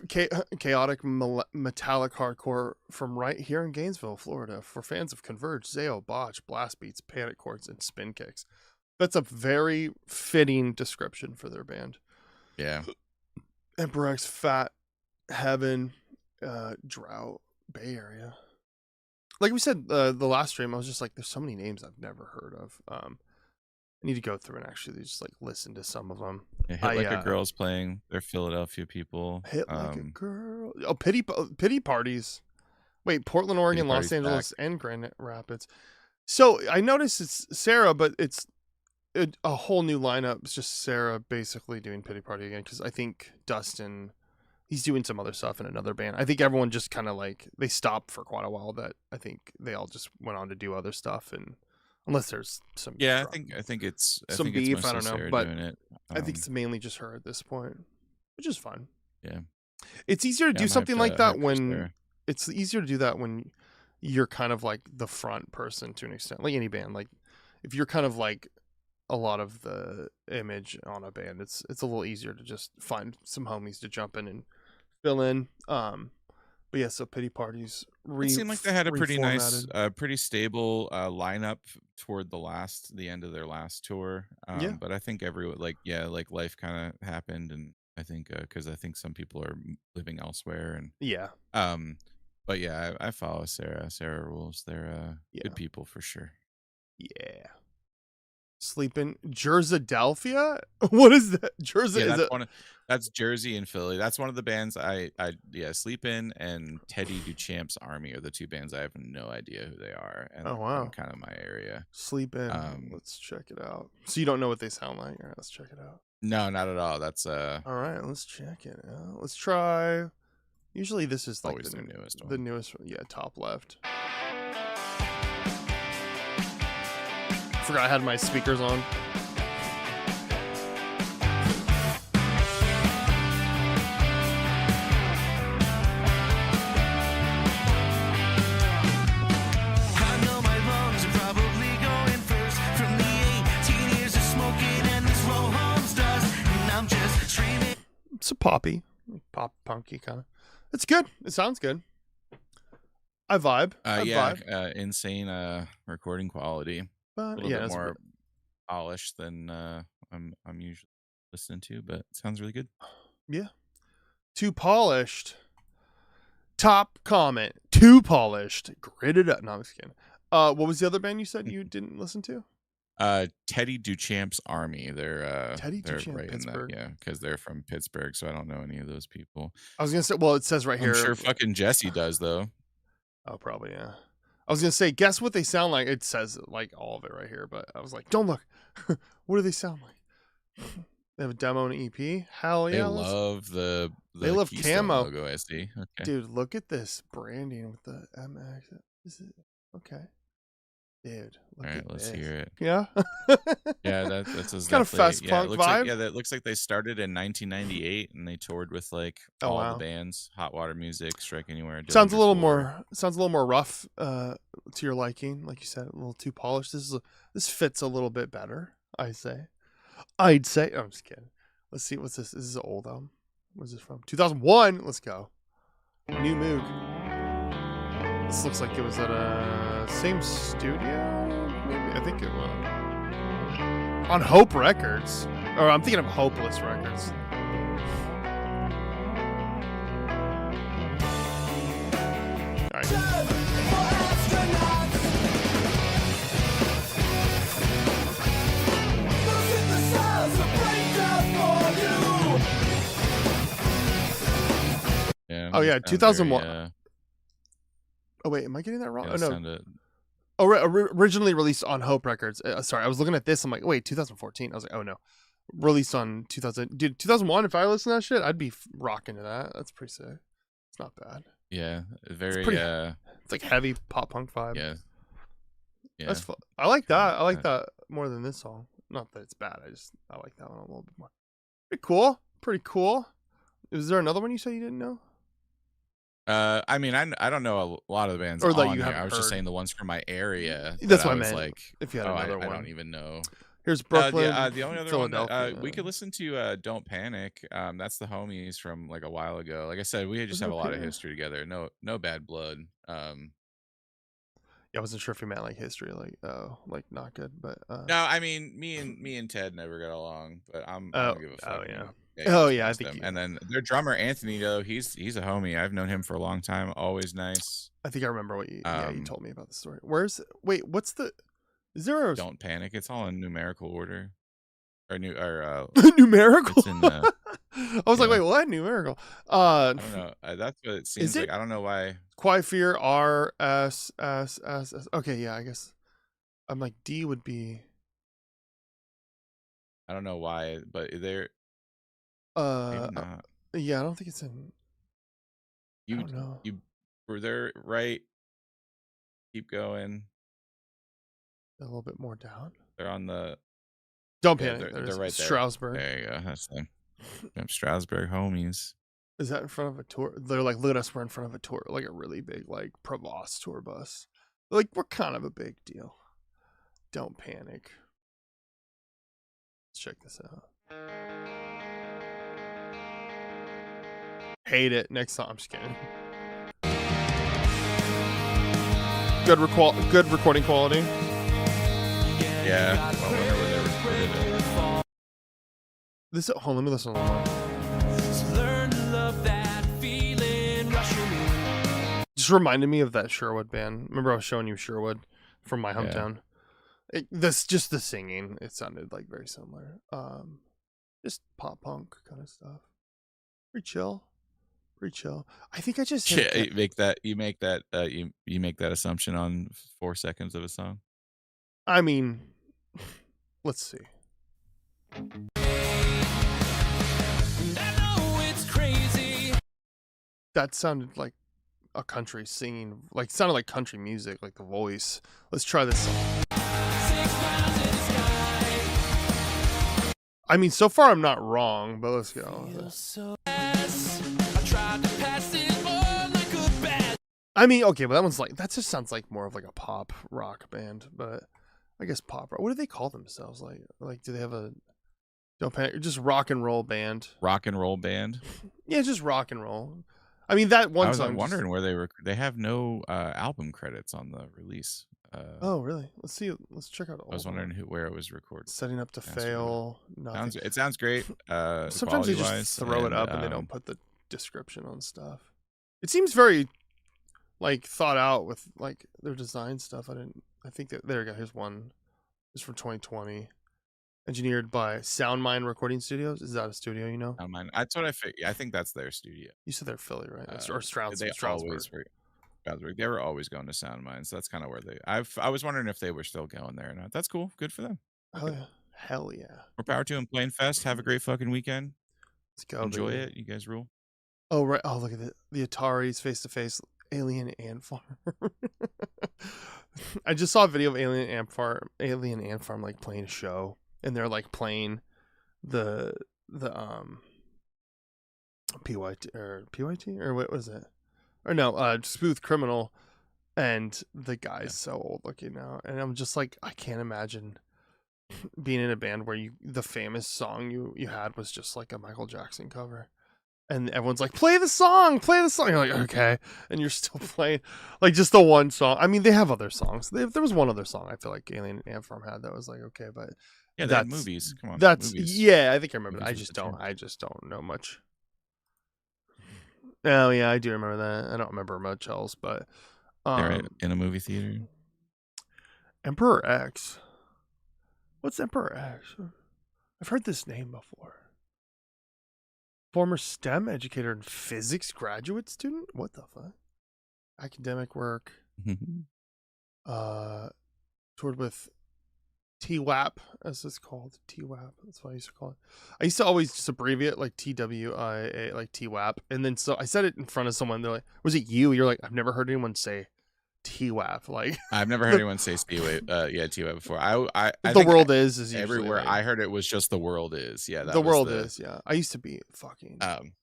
Chaotic metallic hardcore from right here in Gainesville, Florida, for fans of Converge, Zao, Botch, Blast Beats, Panic Chords, and Spin Kicks. That's a very fitting description for their band. Yeah. Emperor X, Fat Heaven, Drought, Bay Area. Like we said the last stream, I was just like, there's so many names I've never heard of. I need to go through and actually just like listen to some of them. Yeah, Hit Like a Girl's playing. They're Philadelphia people. Hit Like a Girl. Oh, Pity Parties. Wait, Portland, Oregon, Los Angeles, and Grand Rapids. So I noticed it's Sarah, but it's a whole new lineup. It's just Sarah basically doing Pity Party again, because I think Dustin, he's doing some other stuff in another band. I think everyone just kind of like, they stopped for quite a while. That I think they all just went on to do other stuff, and unless there's some I think it's some beef. I don't know, Sarah, but I think it's mainly just her at this point, which is fine. Yeah, it's easier to do something like that when it's easier to do that when you're kind of like the front person to an extent, like any band. Like if you're kind of like a lot of the image on a band, it's a little easier to just find some homies to jump in and fill in. But yeah, so Pity Parties. It seemed like they had a pretty nice, pretty stable lineup toward the end of their last tour. But I think everyone, like life kind of happened, and I think because I think some people are living elsewhere, and but yeah, I follow Sarah. Sarah rules. They're good people for sure. Yeah. Sleeping Jersedelphia? What is that? Jersey? That's Jersey and Philly. That's one of the bands Sleepin' and Teddy Duchamp's Army are the two bands I have no idea who they are. And oh wow, kind of my area. Sleepin'. Let's check it out. So you don't know what they sound like? All right, let's check it out. No, not at all. That's all right, let's check it out. Let's try. Usually this is like always the newest one. The newest one. Yeah, top left. Forgot I had my speakers on. I know my lungs are probably going first from the 18 years of smoking and this roll home's dust, and I'm just dreaming. It's a pop punky kind of. It's good. It sounds good. I vibe. Insane recording quality. A little bit more polished than I'm usually listening to, but it sounds really good. Yeah. Too polished. Top comment. Too polished. Gritted up. No, I'm just kidding. What was the other band you said you didn't listen to? Teddy Duchamp's Army. They're Teddy they're Duchamp, right Pittsburgh. in that, yeah, because they're from Pittsburgh, so I don't know any of those people. I was gonna say, well, it says right here. I'm sure fucking Jesse does though. Oh, probably, yeah. I was gonna say, guess what they sound like. It says like all of it right here, but I was like, don't look. What do they sound like? They have a demo and EP. Hell yeah! They love the they love Keystone camo. logo. I see. Okay. Dude, look at this branding with the MX. Is it okay? Dude, look All right, at let's this. hear it. Yeah. Yeah, that's kind of fast yeah, punk it looks vibe. like, yeah, that looks like they started in 1998 and they toured with like Oh, all wow. the bands, Hot Water Music, Strike Anywhere. Sounds a Dillinger little Floor. more rough to your liking, like you said, a little too polished. This fits a little bit better, I'd say. Oh, I'm just kidding. Let's see, what's this? This is an old album. Where's this from? 2001. Let's go. New Moog. This looks like it was at a same studio. Maybe I think it was on Hope Records, or I'm thinking of Hopeless Records. All right. Yeah. Oh, they yeah, sound 2001. very, Oh wait, am I getting that wrong? yeah, Oh they no. sounded- Oh, originally released on Hope Records. Sorry, I was looking at this. I'm like, wait, 2014. I was like, oh no, released on 2000. Dude, 2001. If I listen to that shit, I'd be rocking to that. That's pretty sick. It's not bad. yeah, very pretty- It's like heavy pop punk vibe. yeah. Yeah. That's fun. I like that. I like that more than this song. Not that it's bad. I like that one a little bit more. Pretty cool. Pretty cool. Is there another one you said you didn't know? I mean, I don't know a lot of the bands Or that on you here. haven't I was just heard. saying the ones from my area. That's that what I was meant. like, If you had oh, another I one. don't even know. Here's Brooklyn. The only other one Philadelphia. that, we could listen to Don't Panic. That's the homies from like a while ago. Like I said, we just Was have it a lot okay? of history together. No bad blood. Yeah, I wasn't sure if you meant like history, like not good, but No, I mean me and Ted never got along, but I don't give a fuck. yeah. Yeah, Oh, just yeah, I missed think him. you- And then their drummer Anthony though, he's a homie. I've known him for a long time. Always nice. I think I remember what you you told me about the story. What's the is there a Don't Panic. It's all in numerical order. Or numerical? It's in I was like, yeah. wait, what? Numerical. I don't know. That's what it seems like. it? I don't know why. Quiet Fear R S S S S. Okay, yeah, I guess I'm like D would be I don't know why, but they're maybe not. yeah, I don't think it's in I You don't know. you were there right. Keep going. A little bit more down. They're on the Don't yeah, panic. they're There's right there. Strasbourg. There you go. That's them. Them Strasbourg homies. Is that in front of a tour? They're like, look at us, we're in front of a tour, like a really big, like Provost tour bus. Like, we're kind of a big deal. Don't panic. Let's check this out. Hate it. Next song. I'm just kidding. Good recording quality. Yeah. I wonder where they recorded it. This. Hold on, let me listen a little more. Learn to love that feeling rushing. Just reminded me of that Sherwood band. Remember I was showing you Sherwood from my Yeah. hometown. Just the singing, it sounded like very similar. Just pop punk kind of stuff. Pretty chill. I think I just hit Yeah, you make that assumption on 4 seconds of a song. I mean, let's see. And I know it's crazy. That sounded like a country singing, like sounded like country music, like the voice. Let's try this song. 6 miles in the sky. I mean, so far I'm not wrong, but let's go. Feel so fast. I tried to pass it on like a bad. I mean, okay, but that just sounds like more of like a pop rock band, but I guess pop rock. What do they call themselves? Like do they have a Don't Panic, just rock and roll band? Rock and roll band. Yeah, just rock and roll. I mean, that one I was song. wondering where they have no album credits on the release. Oh, really? Let's see. Let's check out. I was wondering where it was recorded. Setting Up to That's what Fail. Nothing. It sounds great. Sometimes they quality-wise, just throw it up and they don't put the description on stuff. It seems very like thought out with like their design stuff. I think that there we go. Here's one. It's from 2020. Engineered by Soundmind Recording Studios. Is that a studio you know? Soundmind. That's what I figured. I think that's their studio. You said they're Philly, right? Or Stroudsburg. They always were. They were always going to Soundmind, so that's kind of where they. I was wondering if they were still going there or not. That's cool. Good for them. Oh yeah, hell yeah. More power to them. Plane Fest. Have a great fucking weekend. Let's go. Enjoy it. You guys rule. Oh right. Oh look at the Atari's face to face Alien Ant Farm. I just saw a video of Alien Ant Farm like playing a show, and they're like playing the PYT or what was it? Or no, Smooth Criminal, and the guy's so old looking now, and I'm just like, I can't imagine being in a band where the famous song you had was just like a Michael Jackson cover, and everyone's like, play the song. You're like, okay, and you're still playing like just the one song. I mean, they have other songs. There was one other song I feel like Alien Ant Farm had that was like okay, but yeah, they had movies. Come on, that's movies. yeah. I think I remember. Movies I just don't know much. Oh yeah, I do remember that. I don't remember much else, but they're in a movie theater. Emperor X. What's Emperor X? I've heard this name before. Former STEM educator and physics graduate student? What the fuck? Academic work. Toured with TWAP, as it's called. TWAP. That's what I used to call it. I used to always just abbreviate like TWIA, like TWAP. And then so I said it in front of someone. They're like, was it you? You're like, I've never heard anyone say TWAP. Like I've never heard anyone say TWAP before. I the world is everywhere. Like, I heard it was just the world is. Yeah, the world is. Yeah, I used to be fucking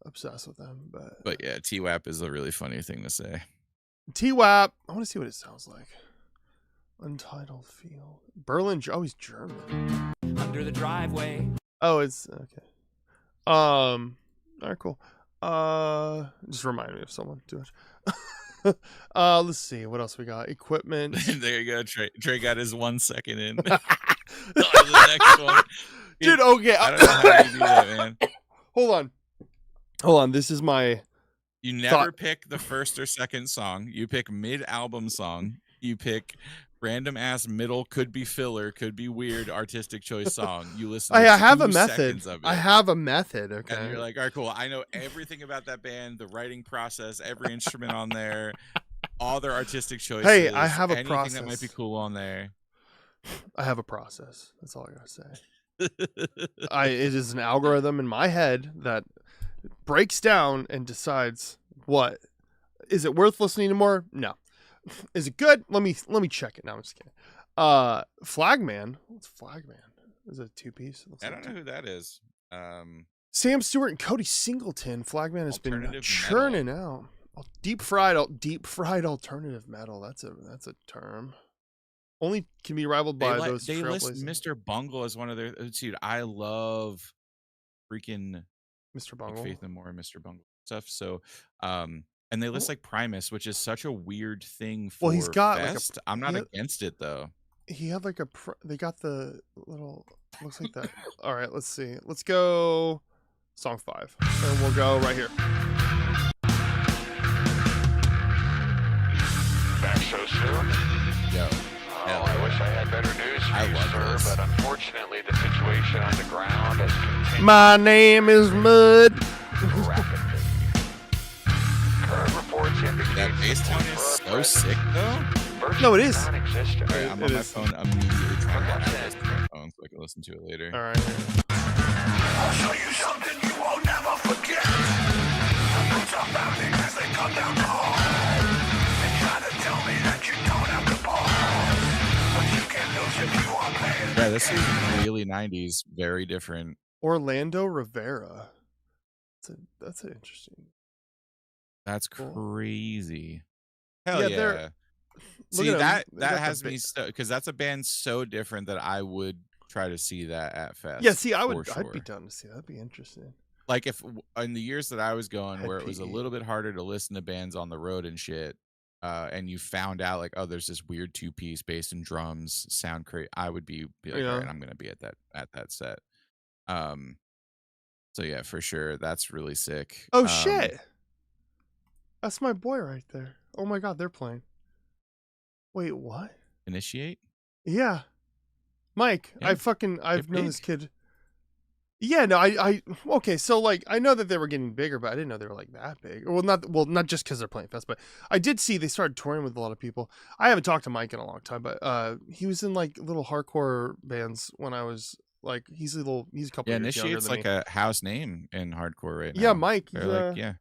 obsessed with them, but yeah, TWAP is a really funny thing to say. TWAP. I want to see what it sounds like. Untitled Field. Berlin. Oh, he's German. Under the driveway. Oh, it's okay. All right, cool. Just remind me of someone too much. Let's see what else we got. Equipment. There you go. Trey got his 1 second in. The next one. Dude, okay. I don't know how you do that, man. Hold on. This is my. You never pick the first or second song. You pick mid-album song. You pick random ass middle, could be filler, could be weird artistic choice song. You listen. I have a 2 method. Of it, I have a method. Okay. And you're like, all right, cool. I know everything about that band, the writing process, every instrument on there, all their artistic choices. Hey, I have a anything process that might be cool on there. I have a process. That's all I gotta say. It is an algorithm in my head that breaks down and decides what is it worth listening to more? No. Is it good? Let me check it. No, I'm just kidding. Flagman. What's Flagman? Is it a 2-piece? I don't know who that is. Sam Stewart and Cody Singleton. Flagman has been churning out. Deep fried alternative metal. That's a term. Only can be rivaled by those. They list Mr. Bungle as one of their. Dude, I love freaking Mr. Bungle, like Faith No More, and Mr. Bungle stuff. So, and they list like Primus, which is such a weird thing for. Well, he's got Fest. I'm not against it though. He had like they got the little. Looks like that. All right, let's see. Let's go song 5, and we'll go right here. Back so soon? Yo. I wish I had better news for you, sir, this. but unfortunately the situation on the ground has continued. My name is Mud. Rapidly. Current reports indicate That bass tone is so sick though. No, it is. Non-existent. All right, I'm on my phone immediately trying to watch this on my phone so I can listen to it later. All right. I'll show you something you won't never forget. The boots are pounding as they come down the hall. They try to tell me that you don't have the ball. But you can lose if you are playing. Yeah, this is really 90s, very different. Orlando Rivera. That's an interesting. That's Cool. crazy. Hell Yeah, yeah. See, Look at that them. has me because that's a band so different that I would try to see that at Fest. Yeah, see, I'd sure. be down to see that. That'd be interesting. Like if in the years that I was going Head where it was a PE. little bit harder to listen to bands on the road and shit, and you found out like, oh, there's this weird 2-piece bass and drums sound crazy, I would be like, all right, I'm gonna be at that set. So yeah, for sure, that's really sick. Oh shit, that's my boy right there. Oh my god, they're playing. Wait, what? Initiate. Yeah, Mike. Yeah, I've known this kid. Yeah, no, okay, so like I know that they were getting bigger, but I didn't know they were like that big. Not just because they're playing fest, but I did see they started touring with a lot of people. I haven't talked to Mike in a long time, but he was in like little hardcore bands when I was like he's a couple years younger Initiate's than like me. a house name in hardcore right now. Yeah, Mike. They're like, yeah.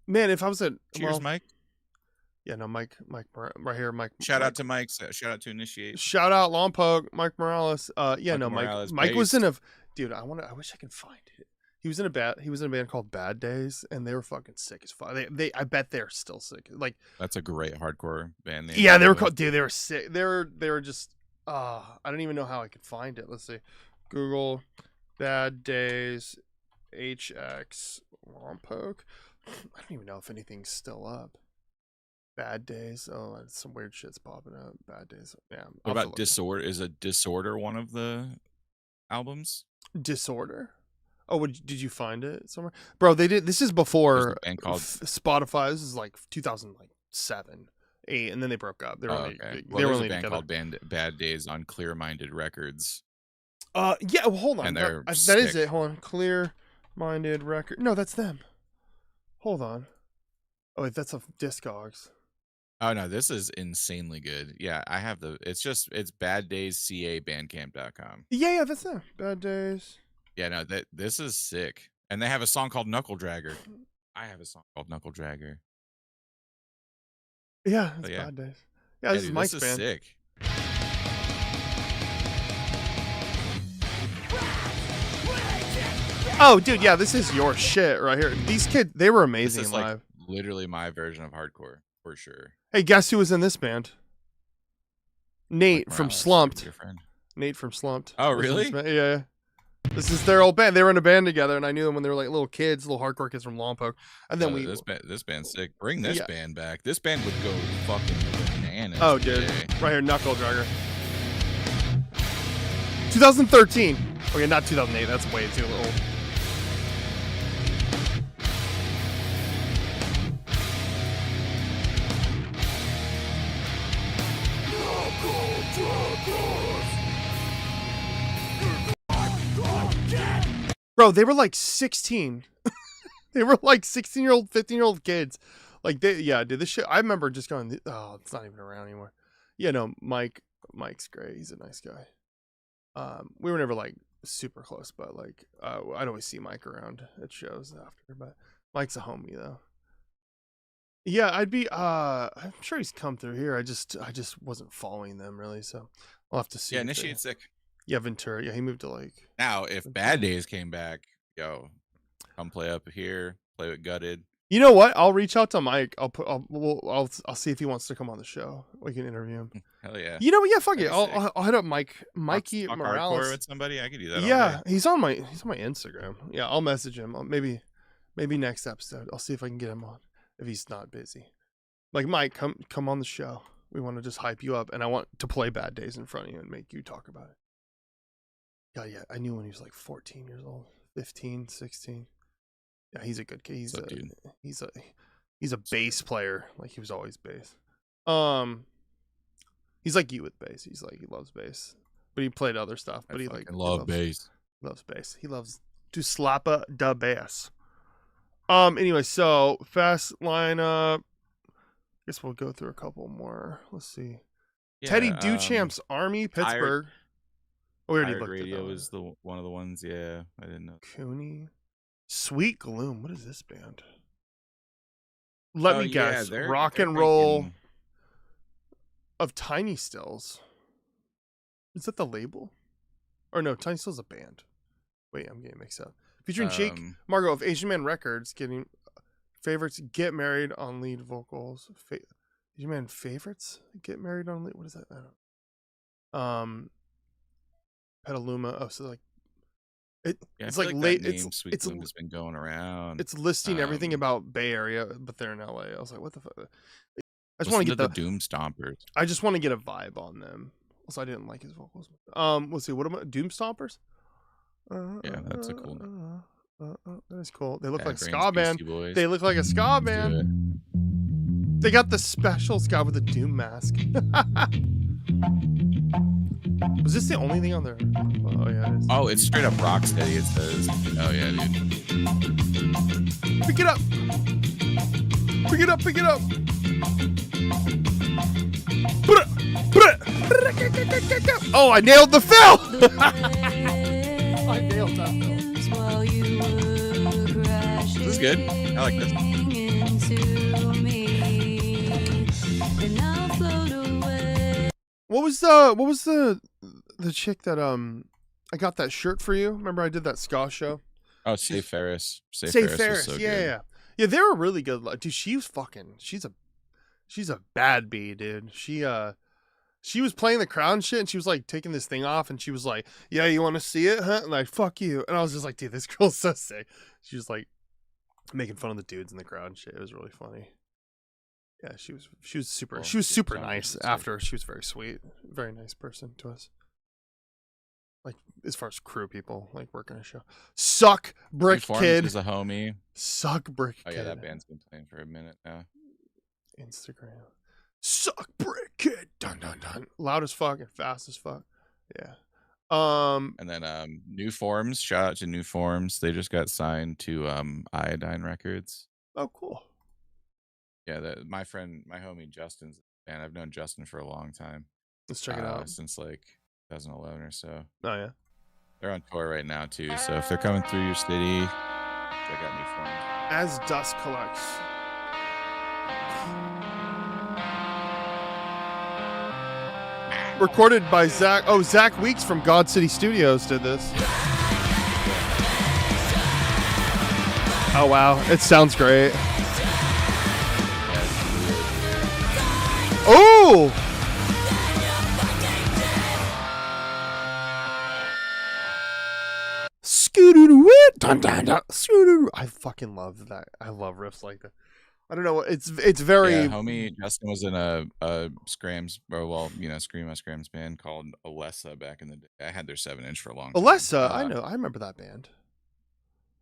Man, if I was at Cheers, Mike. Yeah, no, Mike right here, Mike. Shout out to Mike. Shout out to Initiate. Shout out Lompoc, Mike Morales. Yeah, no, Morales Mike was in based. dude. I wish I could find it. He was in a band called Bad Days, and they were fucking sick as fuck. I bet they're still sick. Like That's a great hardcore band name. yeah, they were called. Dude, they were sick. They were just. I don't even know how I could find it. Let's see. Google Bad Days HX Lompoc. I don't even know if anything's still up. Bad Days. Oh, some weird shit's popping up. Bad Days. Yeah. What about Disorder? Is a Disorder one of the albums? Disorder. Oh, did you find it somewhere, bro? They did. This is before band called Spotify. This is like 2007, 8, and then they broke up. They were only, okay. they were There's only a band together. called Bad Days on Clear Minded Records. Yeah. Well, hold on. And they're that is sick. it. Hold on. Clear Minded Record. No, that's them. Hold on. Oh wait, that's a Discogs. Oh no, this is insanely good. Yeah, I have it's Bad Days CA bandcamp.com. Yeah, that's them. Bad Days. Yeah, no, this is sick. And they have a song called Knuckle Dragger. I have a song called Knuckle Dragger. Yeah, it's yeah. Bad Days. Yeah, this is Mike's this band. Is sick. Oh, dude, yeah, this is your shit right here. These kids, they were amazing This is live. like literally my version of hardcore for sure. Hey, guess who was in this band? Nate from Morales, Slumped. your friend. Nate from Slumped. Oh, was in this really? band. Yeah. This is their old band. They were in a band together, and I knew them when they were like little kids, little hardcore kids from Lompoc. And then this band's sick. Bring this Yeah. band back. This band would go fucking bananas. Oh, dude, today. right here, Knuckle Dragger. 2013. Okay, not 2008. That's way too old. Bro, they were like 16. They were like 16-year-old, 15-year-old kids. Like dude, this shit. I remember just going, oh, it's not even around anymore. Yeah, no, Mike's great. He's a nice guy. We were never like super close, but like I'd always see Mike around at shows after. But Mike's a homie though. Yeah, I'd be. I'm sure he's come through here. I just wasn't following them really, so I'll have to see. Yeah, if they- Initiate's sick. Yeah, Ventura. Yeah, he moved to like. Now, if Bad Days came back, yo, come play up here, play with Gutted. You know what? I'll reach out to Mike. I'll see if he wants to come on the show. We can interview him. Hell yeah. You know what? Yeah, fuck it. That'd be sick. I'll hit up Mikey Talk Morales. hardcore with somebody, I could do that. Yeah, all day. he's on my Instagram. Yeah, I'll message him. Maybe next episode. I'll see if I can get him on if he's not busy. Like Mike, come on the show. We want to just hype you up, and I want to play Bad Days in front of you and make you talk about it. Yeah, I knew when he was like 14 years old, 15, 16. Yeah, he's a good kid. He's a bass player. Like he was always bass. He's like you with bass. He loves bass, but he played other stuff. But he love bass. Loves bass. He loves to slappa da bass. Anyway, so fast lineup. Guess we'll go through a couple more. Let's see. Yeah, Teddy Duchamp's Army, Pittsburgh. We already Pirate looked Radio at that. is one of the ones. Yeah, I didn't know. Cooney. Sweet Gloom. What is this band? Let me guess. Rock and Roll making... of Tiny Stills. Is that the label? Or no, Tiny Stills is a band. Wait, I'm getting mixed up. Featuring Jake Margot of Asian Man Records, getting favorites Get Married on lead vocals. Asian Man Favorites Get Married on lead. What is that? I don't know. Petaluma. Oh, so like it's like late. It's Gloom has been going around. It's listing everything about Bay Area, but they're in LA. I was like, what the fuck? I just want to get the Doom Stompers. I just want to get a vibe on them. Also, I didn't like his vocals. Let's see. What about Doom Stompers? Yeah, that's a cool name. That is cool. They look Bad like Brains, ska band. Beastie Boys. They look like a ska Do band. it. They got the special ska with the doom mask. Was this the only thing on there? Oh yeah, it is. Oh, it's straight up Rocksteady. It says. Oh yeah, dude. Pick it up. Pick it up. Pick it up. Oh, I nailed the fill. I nailed that fill. This is good. I like this. What was the chick that I got that shirt for you? Remember I did that ska show? Oh, Say Ferris. Say Say Ferris. Ferris. Was so Yeah, good. yeah. Yeah, they were really good. Dude, she's a bad bee, dude. She was playing the crowd and shit, and she was like taking this thing off, and she was like, "Yeah, you want to see it, huh?" And like, "Fuck you." And I was just like, "Dude, this girl's so sick." She was like making fun of the dudes in the crowd and shit. It was really funny. Yeah, she was super. Cool. She was super Sounds nice. sick. After, she was very sweet, very nice person to us. Like as far as crew people, like working a show. Suck Brick Reformed Kid. is a homie. Suck Brick Oh Kid. yeah, that band's been playing for a minute now. Instagram. Suck Brick Kid. Dun dun dun. Loud as fuck and fast as fuck. Yeah. And then New Forms. Shout out to New Forms. They just got signed to Iodine Records. Oh, cool. Yeah, my homie Justin's band. I've known Justin for a long time. Let's check it out. Since like 2011 or so. Oh yeah. They're on tour right now too. So if they're coming through your city, check out New Forms. As Dust Collects. Recorded by Zach. Oh, Zach Weeks from God City Studios did this. Oh wow, it sounds great. Oh! Scooter-doo-wee, dun dun dun, scooter-doo. I fucking love that. I love riffs like that. I don't know. It's very. Yeah, homie Justin was in a Scrams, or well, Scrams band called Alessa back in the day. I had their 7-inch for a long time. Alessa, I know. I remember that band.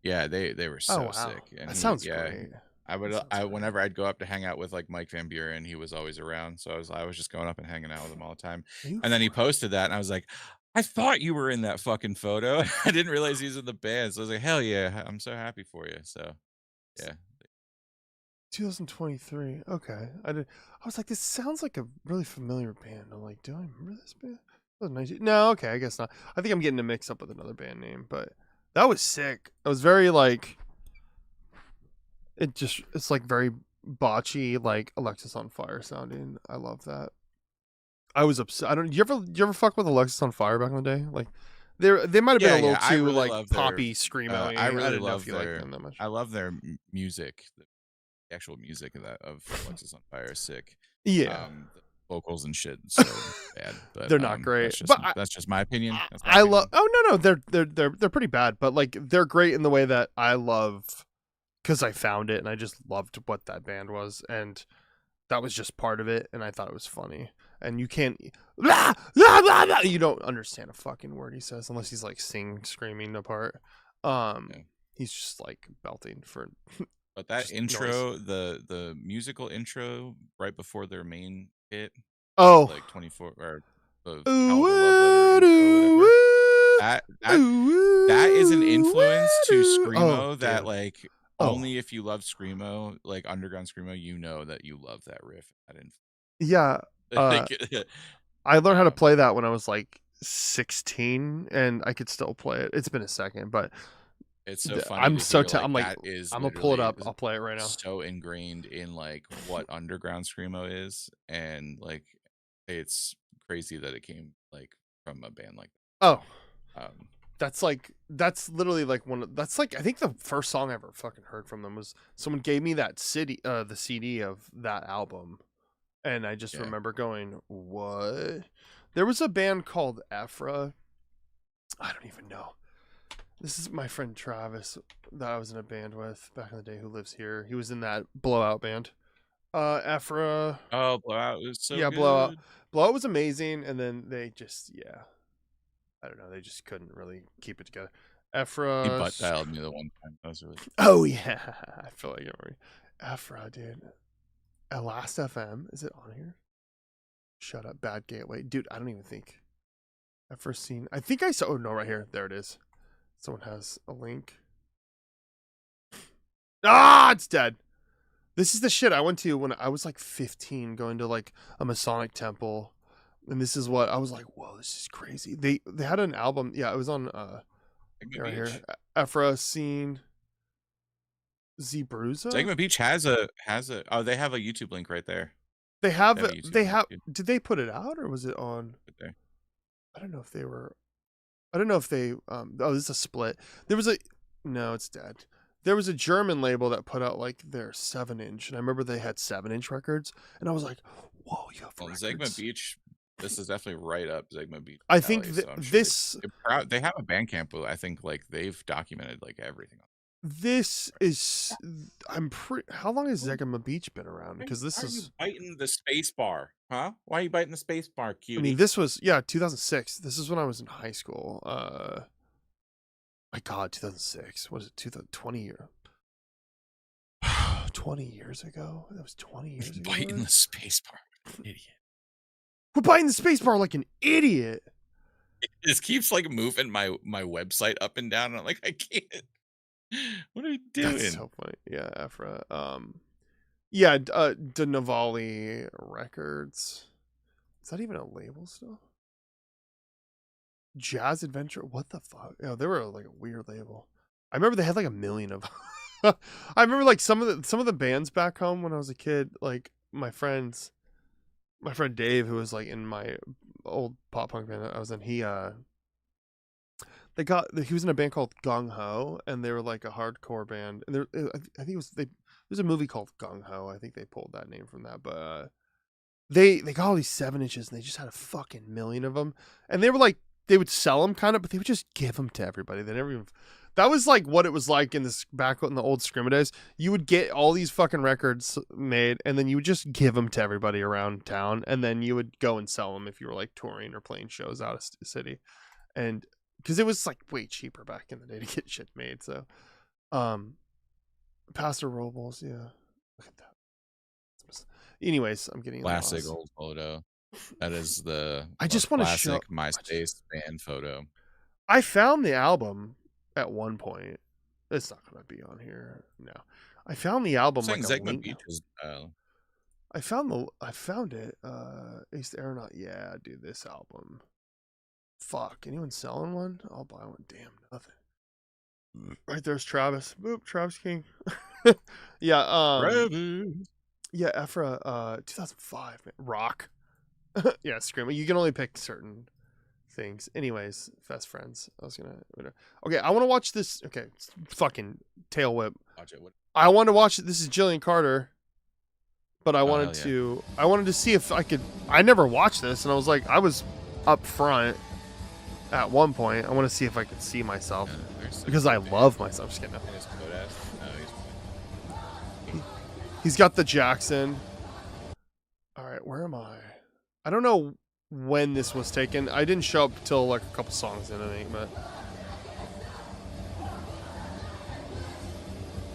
Yeah, they were so Oh wow, sick. And that sounds great. Whenever I'd go up to hang out with like Mike Van Buren, he was always around. So I was just going up and hanging out with him all the time. And then he posted that, and I was like, I thought you were in that fucking photo. I didn't realize he was in the band. So I was like, hell yeah, I'm so happy for you. So yeah. 2023. Okay, I was like, this sounds like a really familiar band. I'm like, do I remember this band? That was 19 No, okay, I guess not. I think I'm getting it mixed up with another band name, but that was sick. It was very like, it's like very botchy, like Alexis on Fire sounding. I love that. I was upset. You ever fuck with Alexis on Fire back in the day? Like, they might have been a little I too really like love their, poppy screamo. I really didn't know love if you their. liked them that much. I love their music. The actual music of Alexis on Fire is sick. Yeah. The vocals and shit so bad, but they're not great. That's just my opinion. I love. Oh no, they're pretty bad, but like they're great in the way that I love, because I found it and I just loved what that band was, and that was just part of it, and I thought it was funny. And you can't, you don't understand a fucking word he says unless he's like screaming apart. He's just like belting for. But that intro, the musical intro right before their main hit, like 24 or that is an influence to screamo that like only if you love screamo, like underground screamo, you know that you love that riff. Yeah, I learned how to play that when I was like 16, and I could still play it. It's been a second, but. It's so funny. I'm I'm gonna pull it up. I'll play it right now. So ingrained in like what underground screamo is, and like it's crazy that it came like from a band like that. Oh, that's literally like that's like I think the first song I ever fucking heard from them was someone gave me the CD of that album, and I just remember going, what? There was a band called Ephra. I don't even know. This is my friend Travis that I was in a band with back in the day, who lives here. He was in that Blowout band. Ephra. Oh, Blowout was so good. Blowout. Blowout was amazing, and then they just I don't know. They just couldn't really keep it together. He Ephra. butt dialed me the one time. That was really. Oh yeah, I feel like it. Ephra, dude. Last FM, is it on here? Shut up, bad gateway, dude. I don't even think I've first seen. I think I saw. Oh no, right here. There it is. Someone has a link. Ah, it's dead. This is the shit I went to when I was like 15, going to like a Masonic temple, and this is what I was like. Whoa, this is crazy. They had an album. Yeah, it was on right here. Ephra scene. Zebruza. Segment Beach has a. Oh, they have a YouTube link right there. They have. They have a YouTube They have. link, Did they put it out or was it on? right there. I don't know if they were. I don't know if they. Oh, this is a split. There was a. No, it's dead. There was a German label that put out like their 7-inch, and I remember they had 7-inch records, and I was like, "Whoa, you have Well, records." Segment Beach. This is definitely right up Segment Beach. I think alley, so I'm sure this. they have a Bandcamp where I think like they've documented like everything. This is. I'm pretty. How long has Zegama Beach been around? Because this Why are is. you biting the space bar, huh? Why are you biting the space bar, cutie? I mean, this was 2006. This is when I was in high school. My God, 2006. What is it? 2020 year. 20 years ago. That was 20 years ago. biting the space bar, idiot. We're biting the space bar like an idiot. It just keeps like moving my website up and down. And I'm like, I can't. What are you doing? That's so funny. Yeah, Ephra. Yeah, the Navali Records. Is that even a label still? Jazz Adventure. What the fuck? Oh, they were like a weird label. I remember they had like 1 million of. I remember like some of the bands back home when I was a kid. Like my friend Dave, who was like in my old pop punk band that I was in. He was in a band called Gung Ho, and they were like a hardcore band. And I think there's a movie called Gung Ho. I think they pulled that name from that. But they got all these 7-inches, and they just had a fucking million of them. And they were like, they would sell them kind of, but they would just give them to everybody. They never even. That was like what it was like in the old Scrimma days. You would get all these fucking records made, and then you would just give them to everybody around town, and then you would go and sell them if you were like touring or playing shows out of the city. And because it was like way cheaper back in the day to get shit made. So, Pastor Robles, yeah. Look at that. Anyways, I'm getting Classic lost. old photo. That is the. I just want to show MySpace band photo. I found the album at one point. It's not gonna be on here. No, I found the album like a Segment link. Beach is. I found it. Ace the Aeronaut. Yeah, dude, this album. Fuck, anyone selling one? I'll buy one. Damn, nothing. Right there's Travis. Boop, Travis King. Yeah, yeah, Ephra, 2005, man. Rock. Yeah, Scream. You can only pick certain things. Anyways, Fest Friends. Okay, I want to watch this. Okay, fucking Tail Whip. Watch it. I want to watch it. This is Jillian Carter. But I wanted hell yeah. I wanted to see if I could. I never watched this, and I was like, I was up front at one point. I want to see if I could see myself because I love myself. I'm just kidding. He's got the Jackson. All right, where am I? I don't know when this was taken. I didn't show up till like a couple songs in, I think, but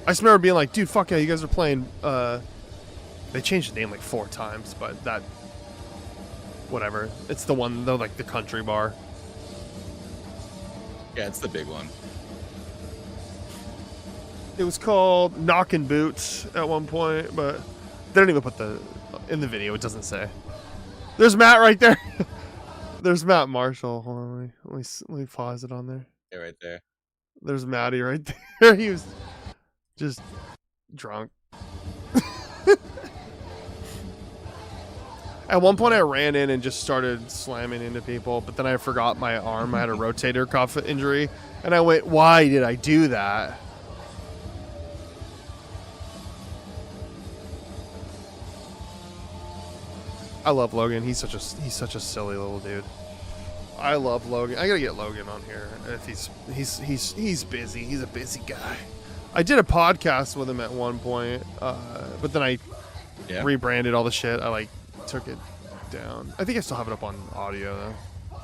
I just remember being like, dude, fuck yeah, you guys are playing. They changed the name like 4 times, but that, whatever. It's the one, though, like the country bar. Yeah, it's the big one. It was called Knockin' Boots at one point, but they don't even put in the video. It doesn't say. There's Matt right there. There's Matt Marshall. Hold on, let me pause it on there. Yeah, right there. There's Matty right there. He was just drunk. At one point, I ran in and just started slamming into people, but then I forgot my arm. I had a rotator cuff injury, and I went, why did I do that? I love Logan. He's such a silly little dude. I love Logan. I gotta get Logan on here. If he's busy. He's a busy guy. I did a podcast with him at one point, but then I rebranded all the shit. I took it down. I think I still have it up on audio though.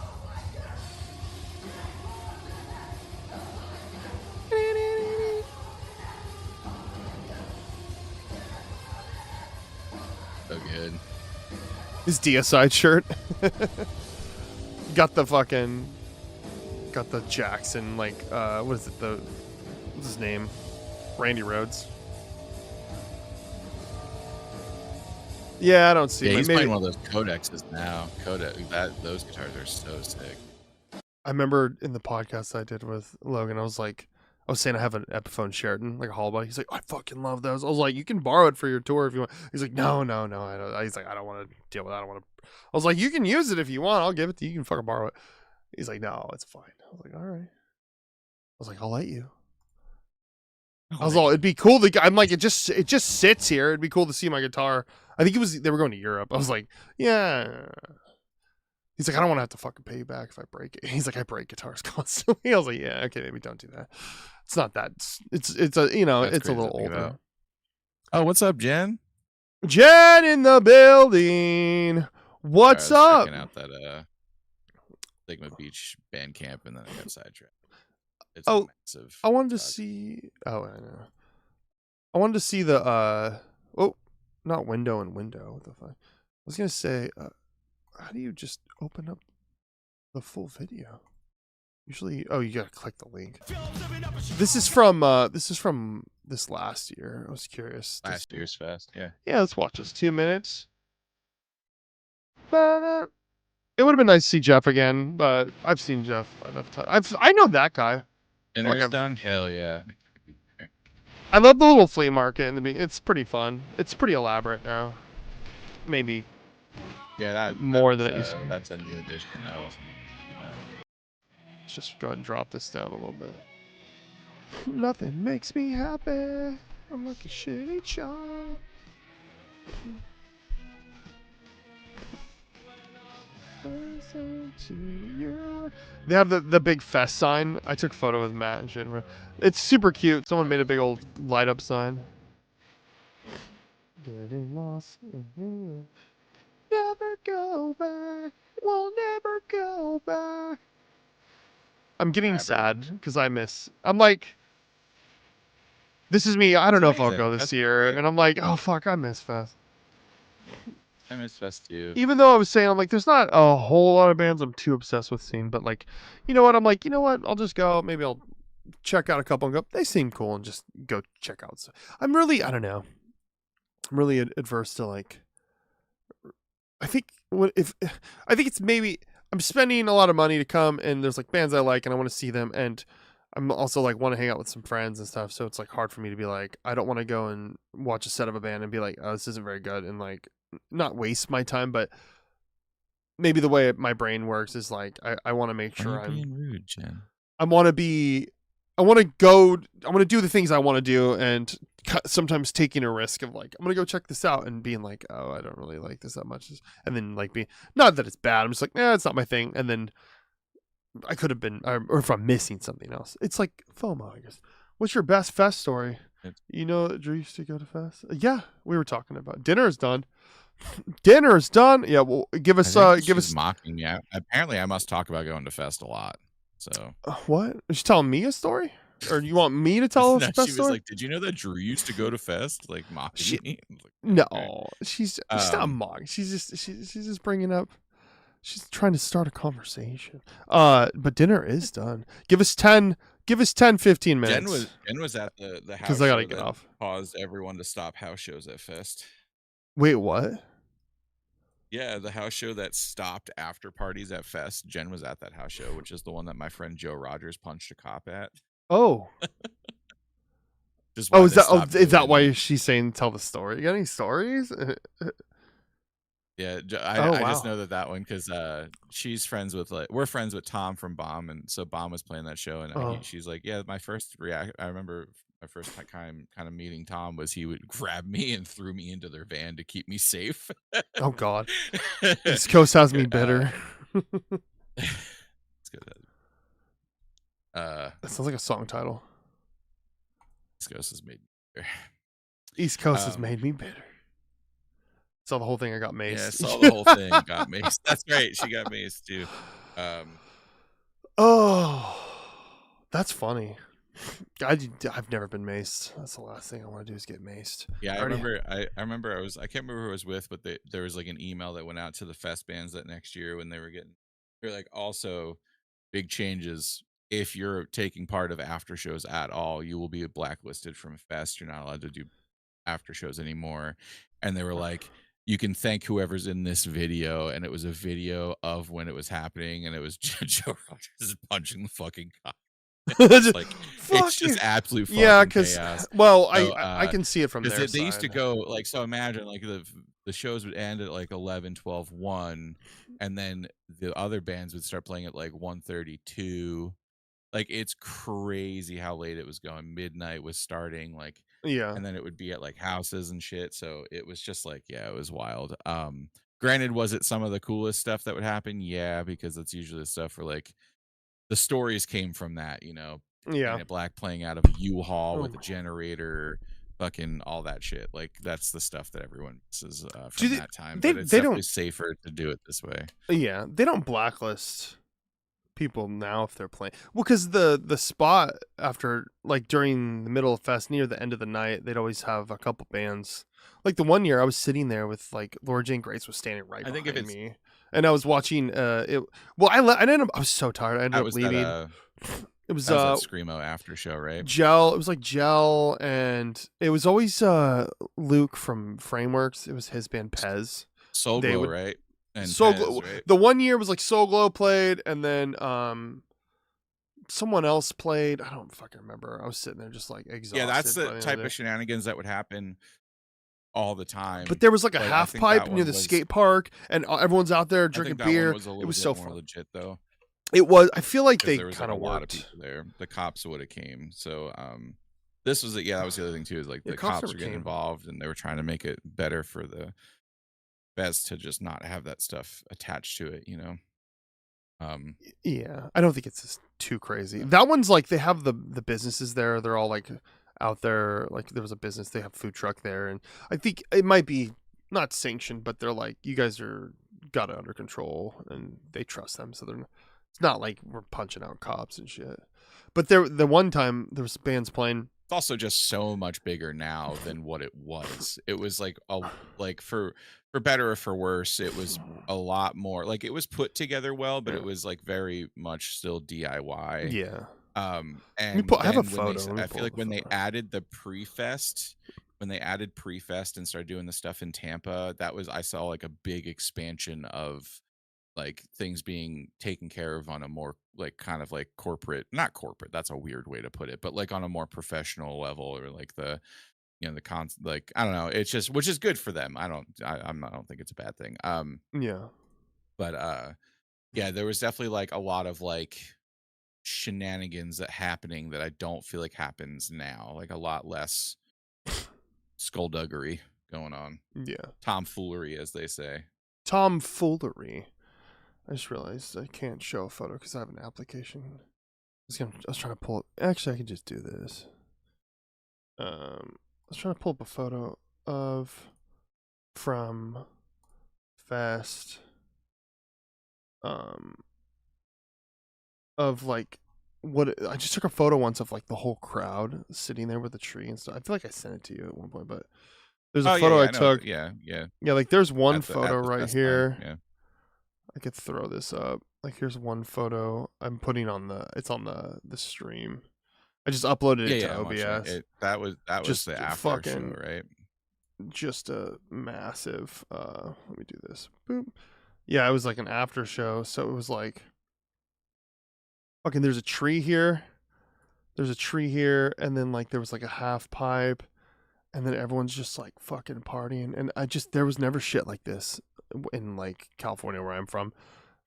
good. His DSI shirt. Got the Jackson, like, what is it, what's his name? Randy Rhoads. Yeah, I don't see. Yeah, he's maybe, playing one of those codexes now. Those guitars are so sick. I remember in the podcast I did with Logan, I was saying I have an Epiphone Sheraton, like a hall body. He's like, I fucking love those. I was like, you can borrow it for your tour if you want. He's like, no, I don't. He's like, I don't want to deal with that. I don't want to. I was like, you can use it if you want. I'll give it to you. You can fucking borrow it. He's like, no, it's fine. I was like, all right. I was like, I'll let you. I was all, it'd be cool. I'm like, it just sits here. It'd be cool to see my guitar. I think they were going to Europe. I was like, yeah. He's like, I don't want to have to fucking pay you back if I break it. He's like, I break guitars constantly. I was like, yeah, okay, maybe don't do that. It's not that. It's a That's it's a crazy little to think older. about. Oh, what's up, Jen? Jen in the building. What's I was up? checking out that Sigma Beach band camp, and then I got sidetracked. It's Oh, massive. I wanted to dog. see. Oh, I know. I wanted to see the. Oh, not window and window. What the fuck? I was gonna say. How do you just open up the full video? Usually, oh, you gotta click the link. This is from this last year. I was curious. Last year's fest, yeah. Yeah, let's watch this. 2 minutes. But it would have been nice to see Jeff again, but I've seen Jeff enough times. I know that guy. Dinner's done? Hell yeah. I love the little flea market in the beginning. It's pretty fun. It's pretty elaborate now. Maybe Yeah, more than it used to be. that's a new addition. Let's just go ahead and drop this down a little bit. Nothing makes me happy. I'm like a shitty child. They have the big fest sign. I took a photo with Matt and shit. It's super cute. Someone made a big old light up sign. Getting lost. Never go back. We'll never go back. I'm getting sad because I'm like, this is me. I don't know if I'll go this year. And I'm like, oh fuck, I miss Fest. I miss Fest too. Even though I was saying, I'm like, there's not a whole lot of bands I'm too obsessed with seeing, but like, you know what? I'm like, you know what? I'll just go. Maybe I'll check out a couple and go, they seem cool, and just go check out. So I don't know. I'm really adverse to like, I think it's maybe I'm spending a lot of money to come, and there's like bands I like and I want to see them, and I'm also like want to hang out with some friends and stuff. So it's like hard for me to be like, I don't want to go and watch a set of a band and be like, oh, this isn't very good, and like not waste my time, but maybe the way my brain works is like I want to make sure I'm being rude, Jen. I want to do the things I want to do, and sometimes taking a risk of like, I'm going to go check this out and being like, oh, I don't really like this that much. And then like not that it's bad. I'm just like, it's not my thing. And then I could have been, or if I'm missing something else, it's like FOMO, I guess. What's your best Fest story? You know, Drew used to go to Fest. Yeah. We were talking about dinner is done. Dinner is done. Yeah. Well, give us. Mocking me. Apparently, I must talk about going to Fest a lot. So what? Is she telling me a story, or you want me to tell us a Fest she was story? like, "Did you know that Drew used to go to Fest?" Like mocking me. Like, no, okay. she's not mocking. She's just bringing up. She's trying to start a conversation. But dinner is done. Give us 10, 15 minutes. Jen was at the house because I gotta show get that off. Caused everyone to stop house shows at Fest. Wait, what? Yeah, the house show that stopped after parties at Fest. Jen was at that house show, which is the one that my friend Joe Rogers punched a cop at. Oh. Is that why she's saying tell the story? You got any stories? Yeah, I wow. just know that one because she's friends with we're friends with Tom from Bomb, and so Bomb was playing that show, and she's like, yeah, my first I remember my first kind of meeting Tom was he would grab me and threw me into their van to keep me safe. Oh God, East Coast has me bitter. It's good. That sounds like a song title. East Coast has made me bitter. East Coast has made me bitter. Saw the whole thing. I got maced. Yeah, saw the whole thing. Got maced. That's right. She got maced too. Oh, that's funny. I've never been maced. That's the last thing I want to do is get maced. Yeah, I Already- remember I can't remember who I was with, but there was like an email that went out to the fest bands that next year when they're like, also big changes. If you're taking part of after shows at all, you will be blacklisted from fest. You're not allowed to do after shows anymore. And they were like, you can thank whoever's in this video, and it was a video of when it was happening, and it was Joe Rogers punching the fucking cop. It's like Fuck it's just you. absolute fucking Yeah, because chaos. well, So, I can see it from their they used to side. go like, so imagine like the shows would end at like 11, 12, 1, and then the other bands would start playing at like 1:32. Like it's crazy how late it was going. Midnight was starting, like, Yeah, and then it would be at like houses and shit. So it was just like, yeah, it was wild. Granted, was it some of the coolest stuff that would happen? Yeah, because that's usually the stuff where like the stories came from that, you know, yeah. Painted Black playing out of a U-Haul Oh with a my- generator, fucking all that shit. Like that's the stuff that everyone misses Do from they- that time. they- But it's they definitely don't- safer to do it this way. Yeah, they don't blacklist people now if they're playing. Well, because the spot after, like, during the middle of fest, near the end of the night, they'd always have a couple bands. Like the one year I was sitting there with like Laura Jane Grace was standing right I think if behind it's- me, and I was watching it. Well, I ended up, I was so tired. I ended That up was leaving. that, It was that was that Screamo after show, right? Gel. It was like Gel, and it was always Luke from Frameworks. It was his band Pez. Soul they Glow, would- right? And Soul Pez, Glow. right? The one year was like Soul Glow played, and then someone else played. I don't fucking remember. I was sitting there just like exhausted. Yeah, that's by the end type day. of shenanigans that would happen all the time. But there was like a But I half think pipe that near one the was- skate park, and everyone's out there I drinking think that one beer. was a It little was bit so more fun. legit though. It was. I feel like 'Cause they there was kind like of a lot of worked. people there. The cops would have came. So this was that was the other thing too, is like Yeah, the cops cops never were getting came. involved, and they were trying to make it better for the vets to just not have that stuff attached to it, you know. Yeah, I don't think it's just too crazy. That one's like they have the businesses there. They're all like out there. Like there was a business. They have food truck there, and I think it might be not sanctioned, but they're like, you guys are got it under control, and they trust them. So it's not like we're punching out cops and shit. But the one time there was bands playing. It's also just so much bigger now than what it was. It was like for better or for worse, it was a lot more like it was put together well, but Yeah. it was like very much still DIY. Yeah, And I have a then when photo. they, Let me I pull feel up like the when they photo. added the pre-fest, and started doing the stuff in Tampa, I saw like a big expansion of like things being taken care of on a more like kind of like not corporate, that's a weird way to put it, but like on a more professional level, or like the like I don't know, it's just, which is good for them. I don't think it's a bad thing. Yeah, But yeah, there was definitely like a lot of like shenanigans happening that I don't feel like happens now. Like a lot less skullduggery going on. yeah. Tomfoolery, as they say. Tomfoolery. I just realized I can't show a photo because I have an application. I was trying to pull up. Actually, I can just do this. I was trying to pull up a photo from Fest. Of like I just took a photo once of like the whole crowd sitting there with the tree and stuff. I feel like I sent it to you at one point, but there's a photo I know. took. Yeah. Yeah, like there's one At the photo right fest time, here. Yeah. I could throw this up. Like here's one photo I'm putting on it's on the stream. I just uploaded it to I'm watching OBS. it. That was Just the after fucking- show, right? Just a massive let me do this. Boop. Yeah, it was like an after show, so it was like fucking there's a tree here. There's a tree here, and then like there was like a half pipe, and then everyone's just like fucking partying. And there was never shit like this in like California where I'm from.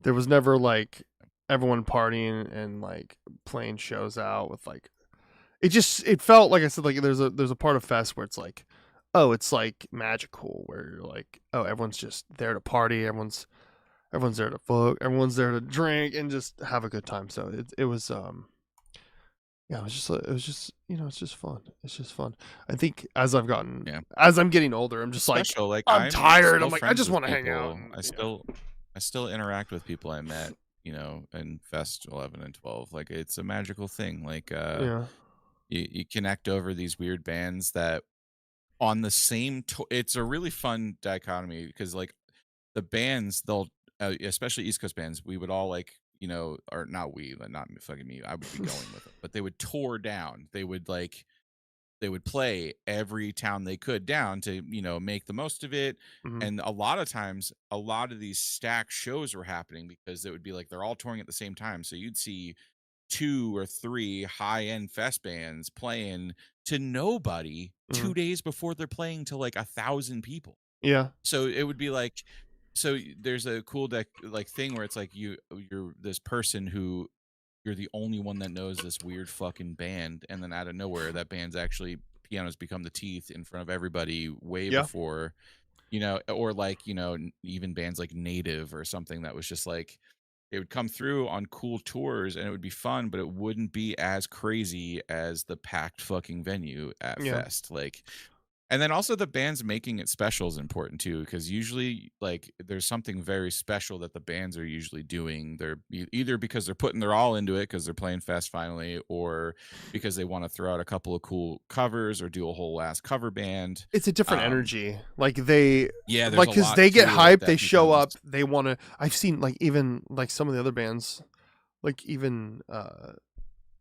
There was never like everyone partying and like playing shows out with like it felt like I said, like there's a part of Fest where it's like, oh, it's like magical, where you're like, oh, everyone's just there to party, everyone's there to fuck, everyone's there to drink and just have a good time. So it was yeah, it was just it's just fun. It's just fun. I think as I'm getting older, I'm just Special, like I'm tired. still I'm like, I friends just with want to hang people. out. I still interact with people I met, in Fest 11 and 12. Like it's a magical thing. Like Yeah. you connect over these weird bands that on the same it's a really fun dichotomy because like the bands they'll especially East Coast bands, we would all like, or not we, like not fucking me, I would be going with them, but they would tour down. They would play every town they could down to, make the most of it. Mhm. And a lot of times, a lot of these stacked shows were happening because it would be like they're all touring at the same time. So you'd see 2 or 3 high-end fest bands playing to nobody 2 Mhm. days before they're playing to like 1,000 people. Yeah. So it would be like, there's a cool like thing where it's like you're this person who you're the only one that knows this weird fucking band, and then out of nowhere that band's actually pianos become the teeth in front of everybody way Yeah. before, or like, even bands like Native or something that was just like it would come through on cool tours and it would be fun, but it wouldn't be as crazy as the packed fucking venue at Yeah. Fest. Like, and then also the bands making it special is important too, because usually like there's something very special that the bands are usually doing. They're either because they're putting their all into it because they're playing Fest finally, or because they want to throw out a couple of cool covers or do a whole last cover band. It's a different energy. Like they, yeah, like because they get hyped, they show up, they want to. I've seen like even like some of the other bands, like even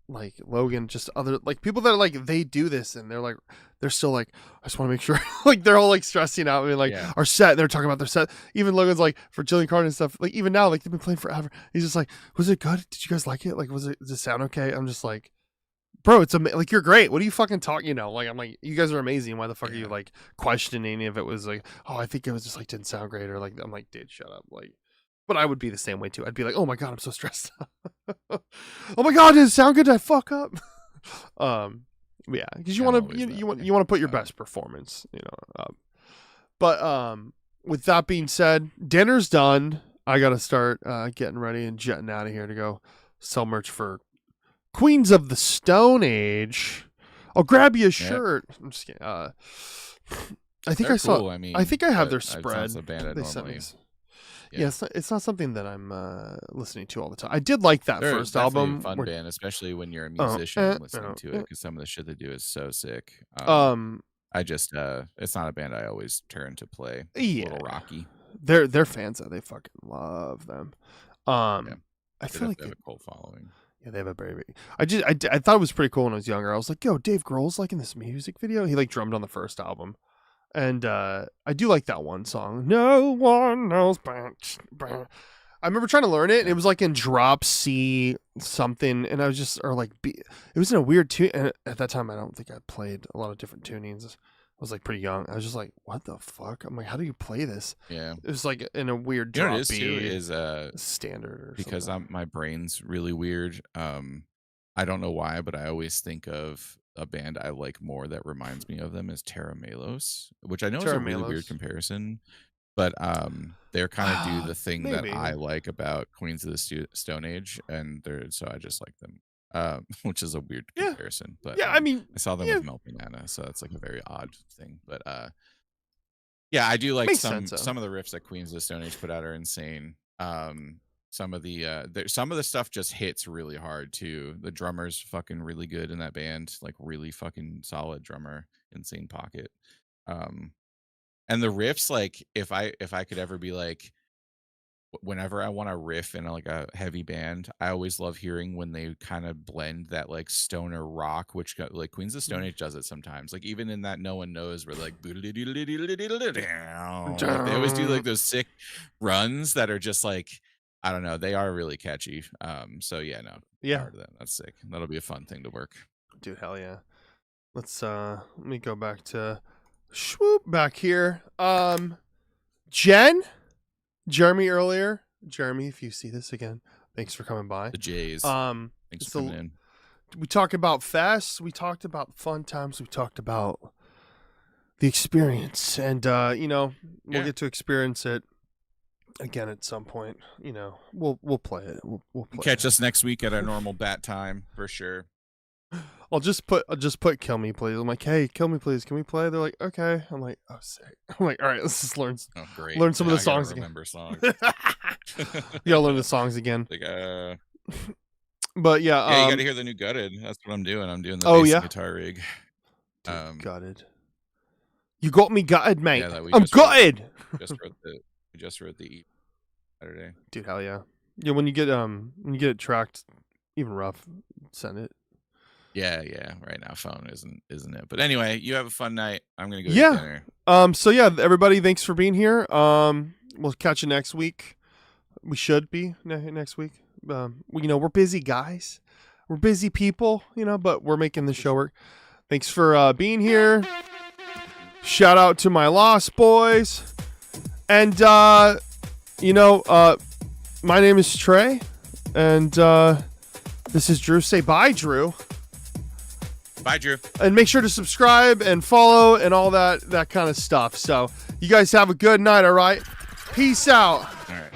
like Logan, just other like people that are like they do this and they're still like I just want to make sure like they're all like stressing out. I mean like our set, they're talking about their set. Even Logan's like for Jillian Carter and stuff. Like even now, like they've been playing forever. He's just like, was it good? Did you guys like it? Like does it sound okay? I'm just like, bro, it's like you're great. What are you fucking talking? Like I'm like, you guys are amazing. Why the fuck are you like questioning if it was like, oh, I think it was just like didn't sound great or like I'm like, dude, shut up. Like, but I would be the same way too. I'd be like, oh my god, I'm so stressed. Oh my god, did it sound good? Did I fuck up? Yeah, because you want to you want to put your best performance, But with that being said, dinner's done. I gotta start getting ready and jetting out of here to go sell merch for Queens of the Stone Age. I'll grab you a shirt. I'm just kidding. I think I saw. Cool. I mean, I think I have their spread. A band They sent me. Yeah, Yeah, it's not something that I'm listening to all the time. I did like that they're first definitely album. a fun band, especially when you're a musician listening to it, because some of the shit they do is so sick. I just it's not a band I always turn to play. It's a little rocky. They're fans though. They fucking love them. I feel like they have a cult following. Yeah, they have a very big. I thought it was pretty cool when I was younger. I was like, yo, Dave Grohl's like in this music video. He like drummed on the first album. And I do like that one song. No one knows. I remember trying to learn it. And it was like in drop C something, and I was just it was in a weird tune. And at that time, I don't think I played a lot of different tunings. I was like pretty young. I was just like, what the fuck? I'm like, how do you play this? Yeah, it was like in a weird drop what it is B too is standard or because something. my brain's really weird. I don't know why, but I always think of a band I like more that reminds me of them is Terra Melos, which I know is a really weird comparison, but they're kind of do the thing that I like about Queens of the Stone Age, and so I just like them, which is a weird comparison. But I mean, I saw them with Melt Banana, so that's like a very odd thing. But yeah, I do like some of the riffs that Queens of the Stone Age put out are insane. Some of the stuff just hits really hard too. The drummer's fucking really good in that band, like really fucking solid drummer, insane pocket. And the riffs, like if I could ever be like, whenever I want to riff in like a heavy band, I always love hearing when they kind of blend that like stoner rock, which like Queens of the Stone Age does it sometimes. Like even in that No One Knows, where like they always do like those sick runs that are just like, I don't know, they are really catchy. So yeah, no, part of that. That's sick. That'll be a fun thing to work. Dude, hell yeah. Let's let me go back to back here. Jeremy earlier. Jeremy, if you see this again, thanks for coming by. The Jays. Thanks for coming in. We talked about fests, we talked about fun times, we talked about the experience, and we'll get to experience it again at some point. We'll play it. We'll play catch us next week at our normal bat time for sure. I'll just put kill me please. I'm like, hey, kill me please, can we play? They're like, okay. I'm like, oh sick. I'm like, all right, let's just learn some of the songs again. Songs. You gotta learn the songs again. Like But Yeah, you got to hear the new Gutted. That's what I'm doing. I'm doing the Oh, bass yeah? and guitar rig. Gutted. You got me gutted, mate. Yeah, that we I'm just wrote. gutted. We just wrote the EP Saturday. Dude, hell yeah. Yeah, when you get it tracked, even rough, send it. Yeah. Right now, phone isn't it? But anyway, you have a fun night. I'm gonna go Yeah. eat dinner. So yeah, everybody, thanks for being here. We'll catch you next week. We should be next week. We're busy guys. We're busy people, but we're making the show work. Thanks for being here. Shout out to my Lost Boys. And my name is Trey, and this is Drew. Say bye, Drew. Bye, Drew. And make sure to subscribe and follow and all that kind of stuff. So you guys have a good night, all right? Peace out. All right.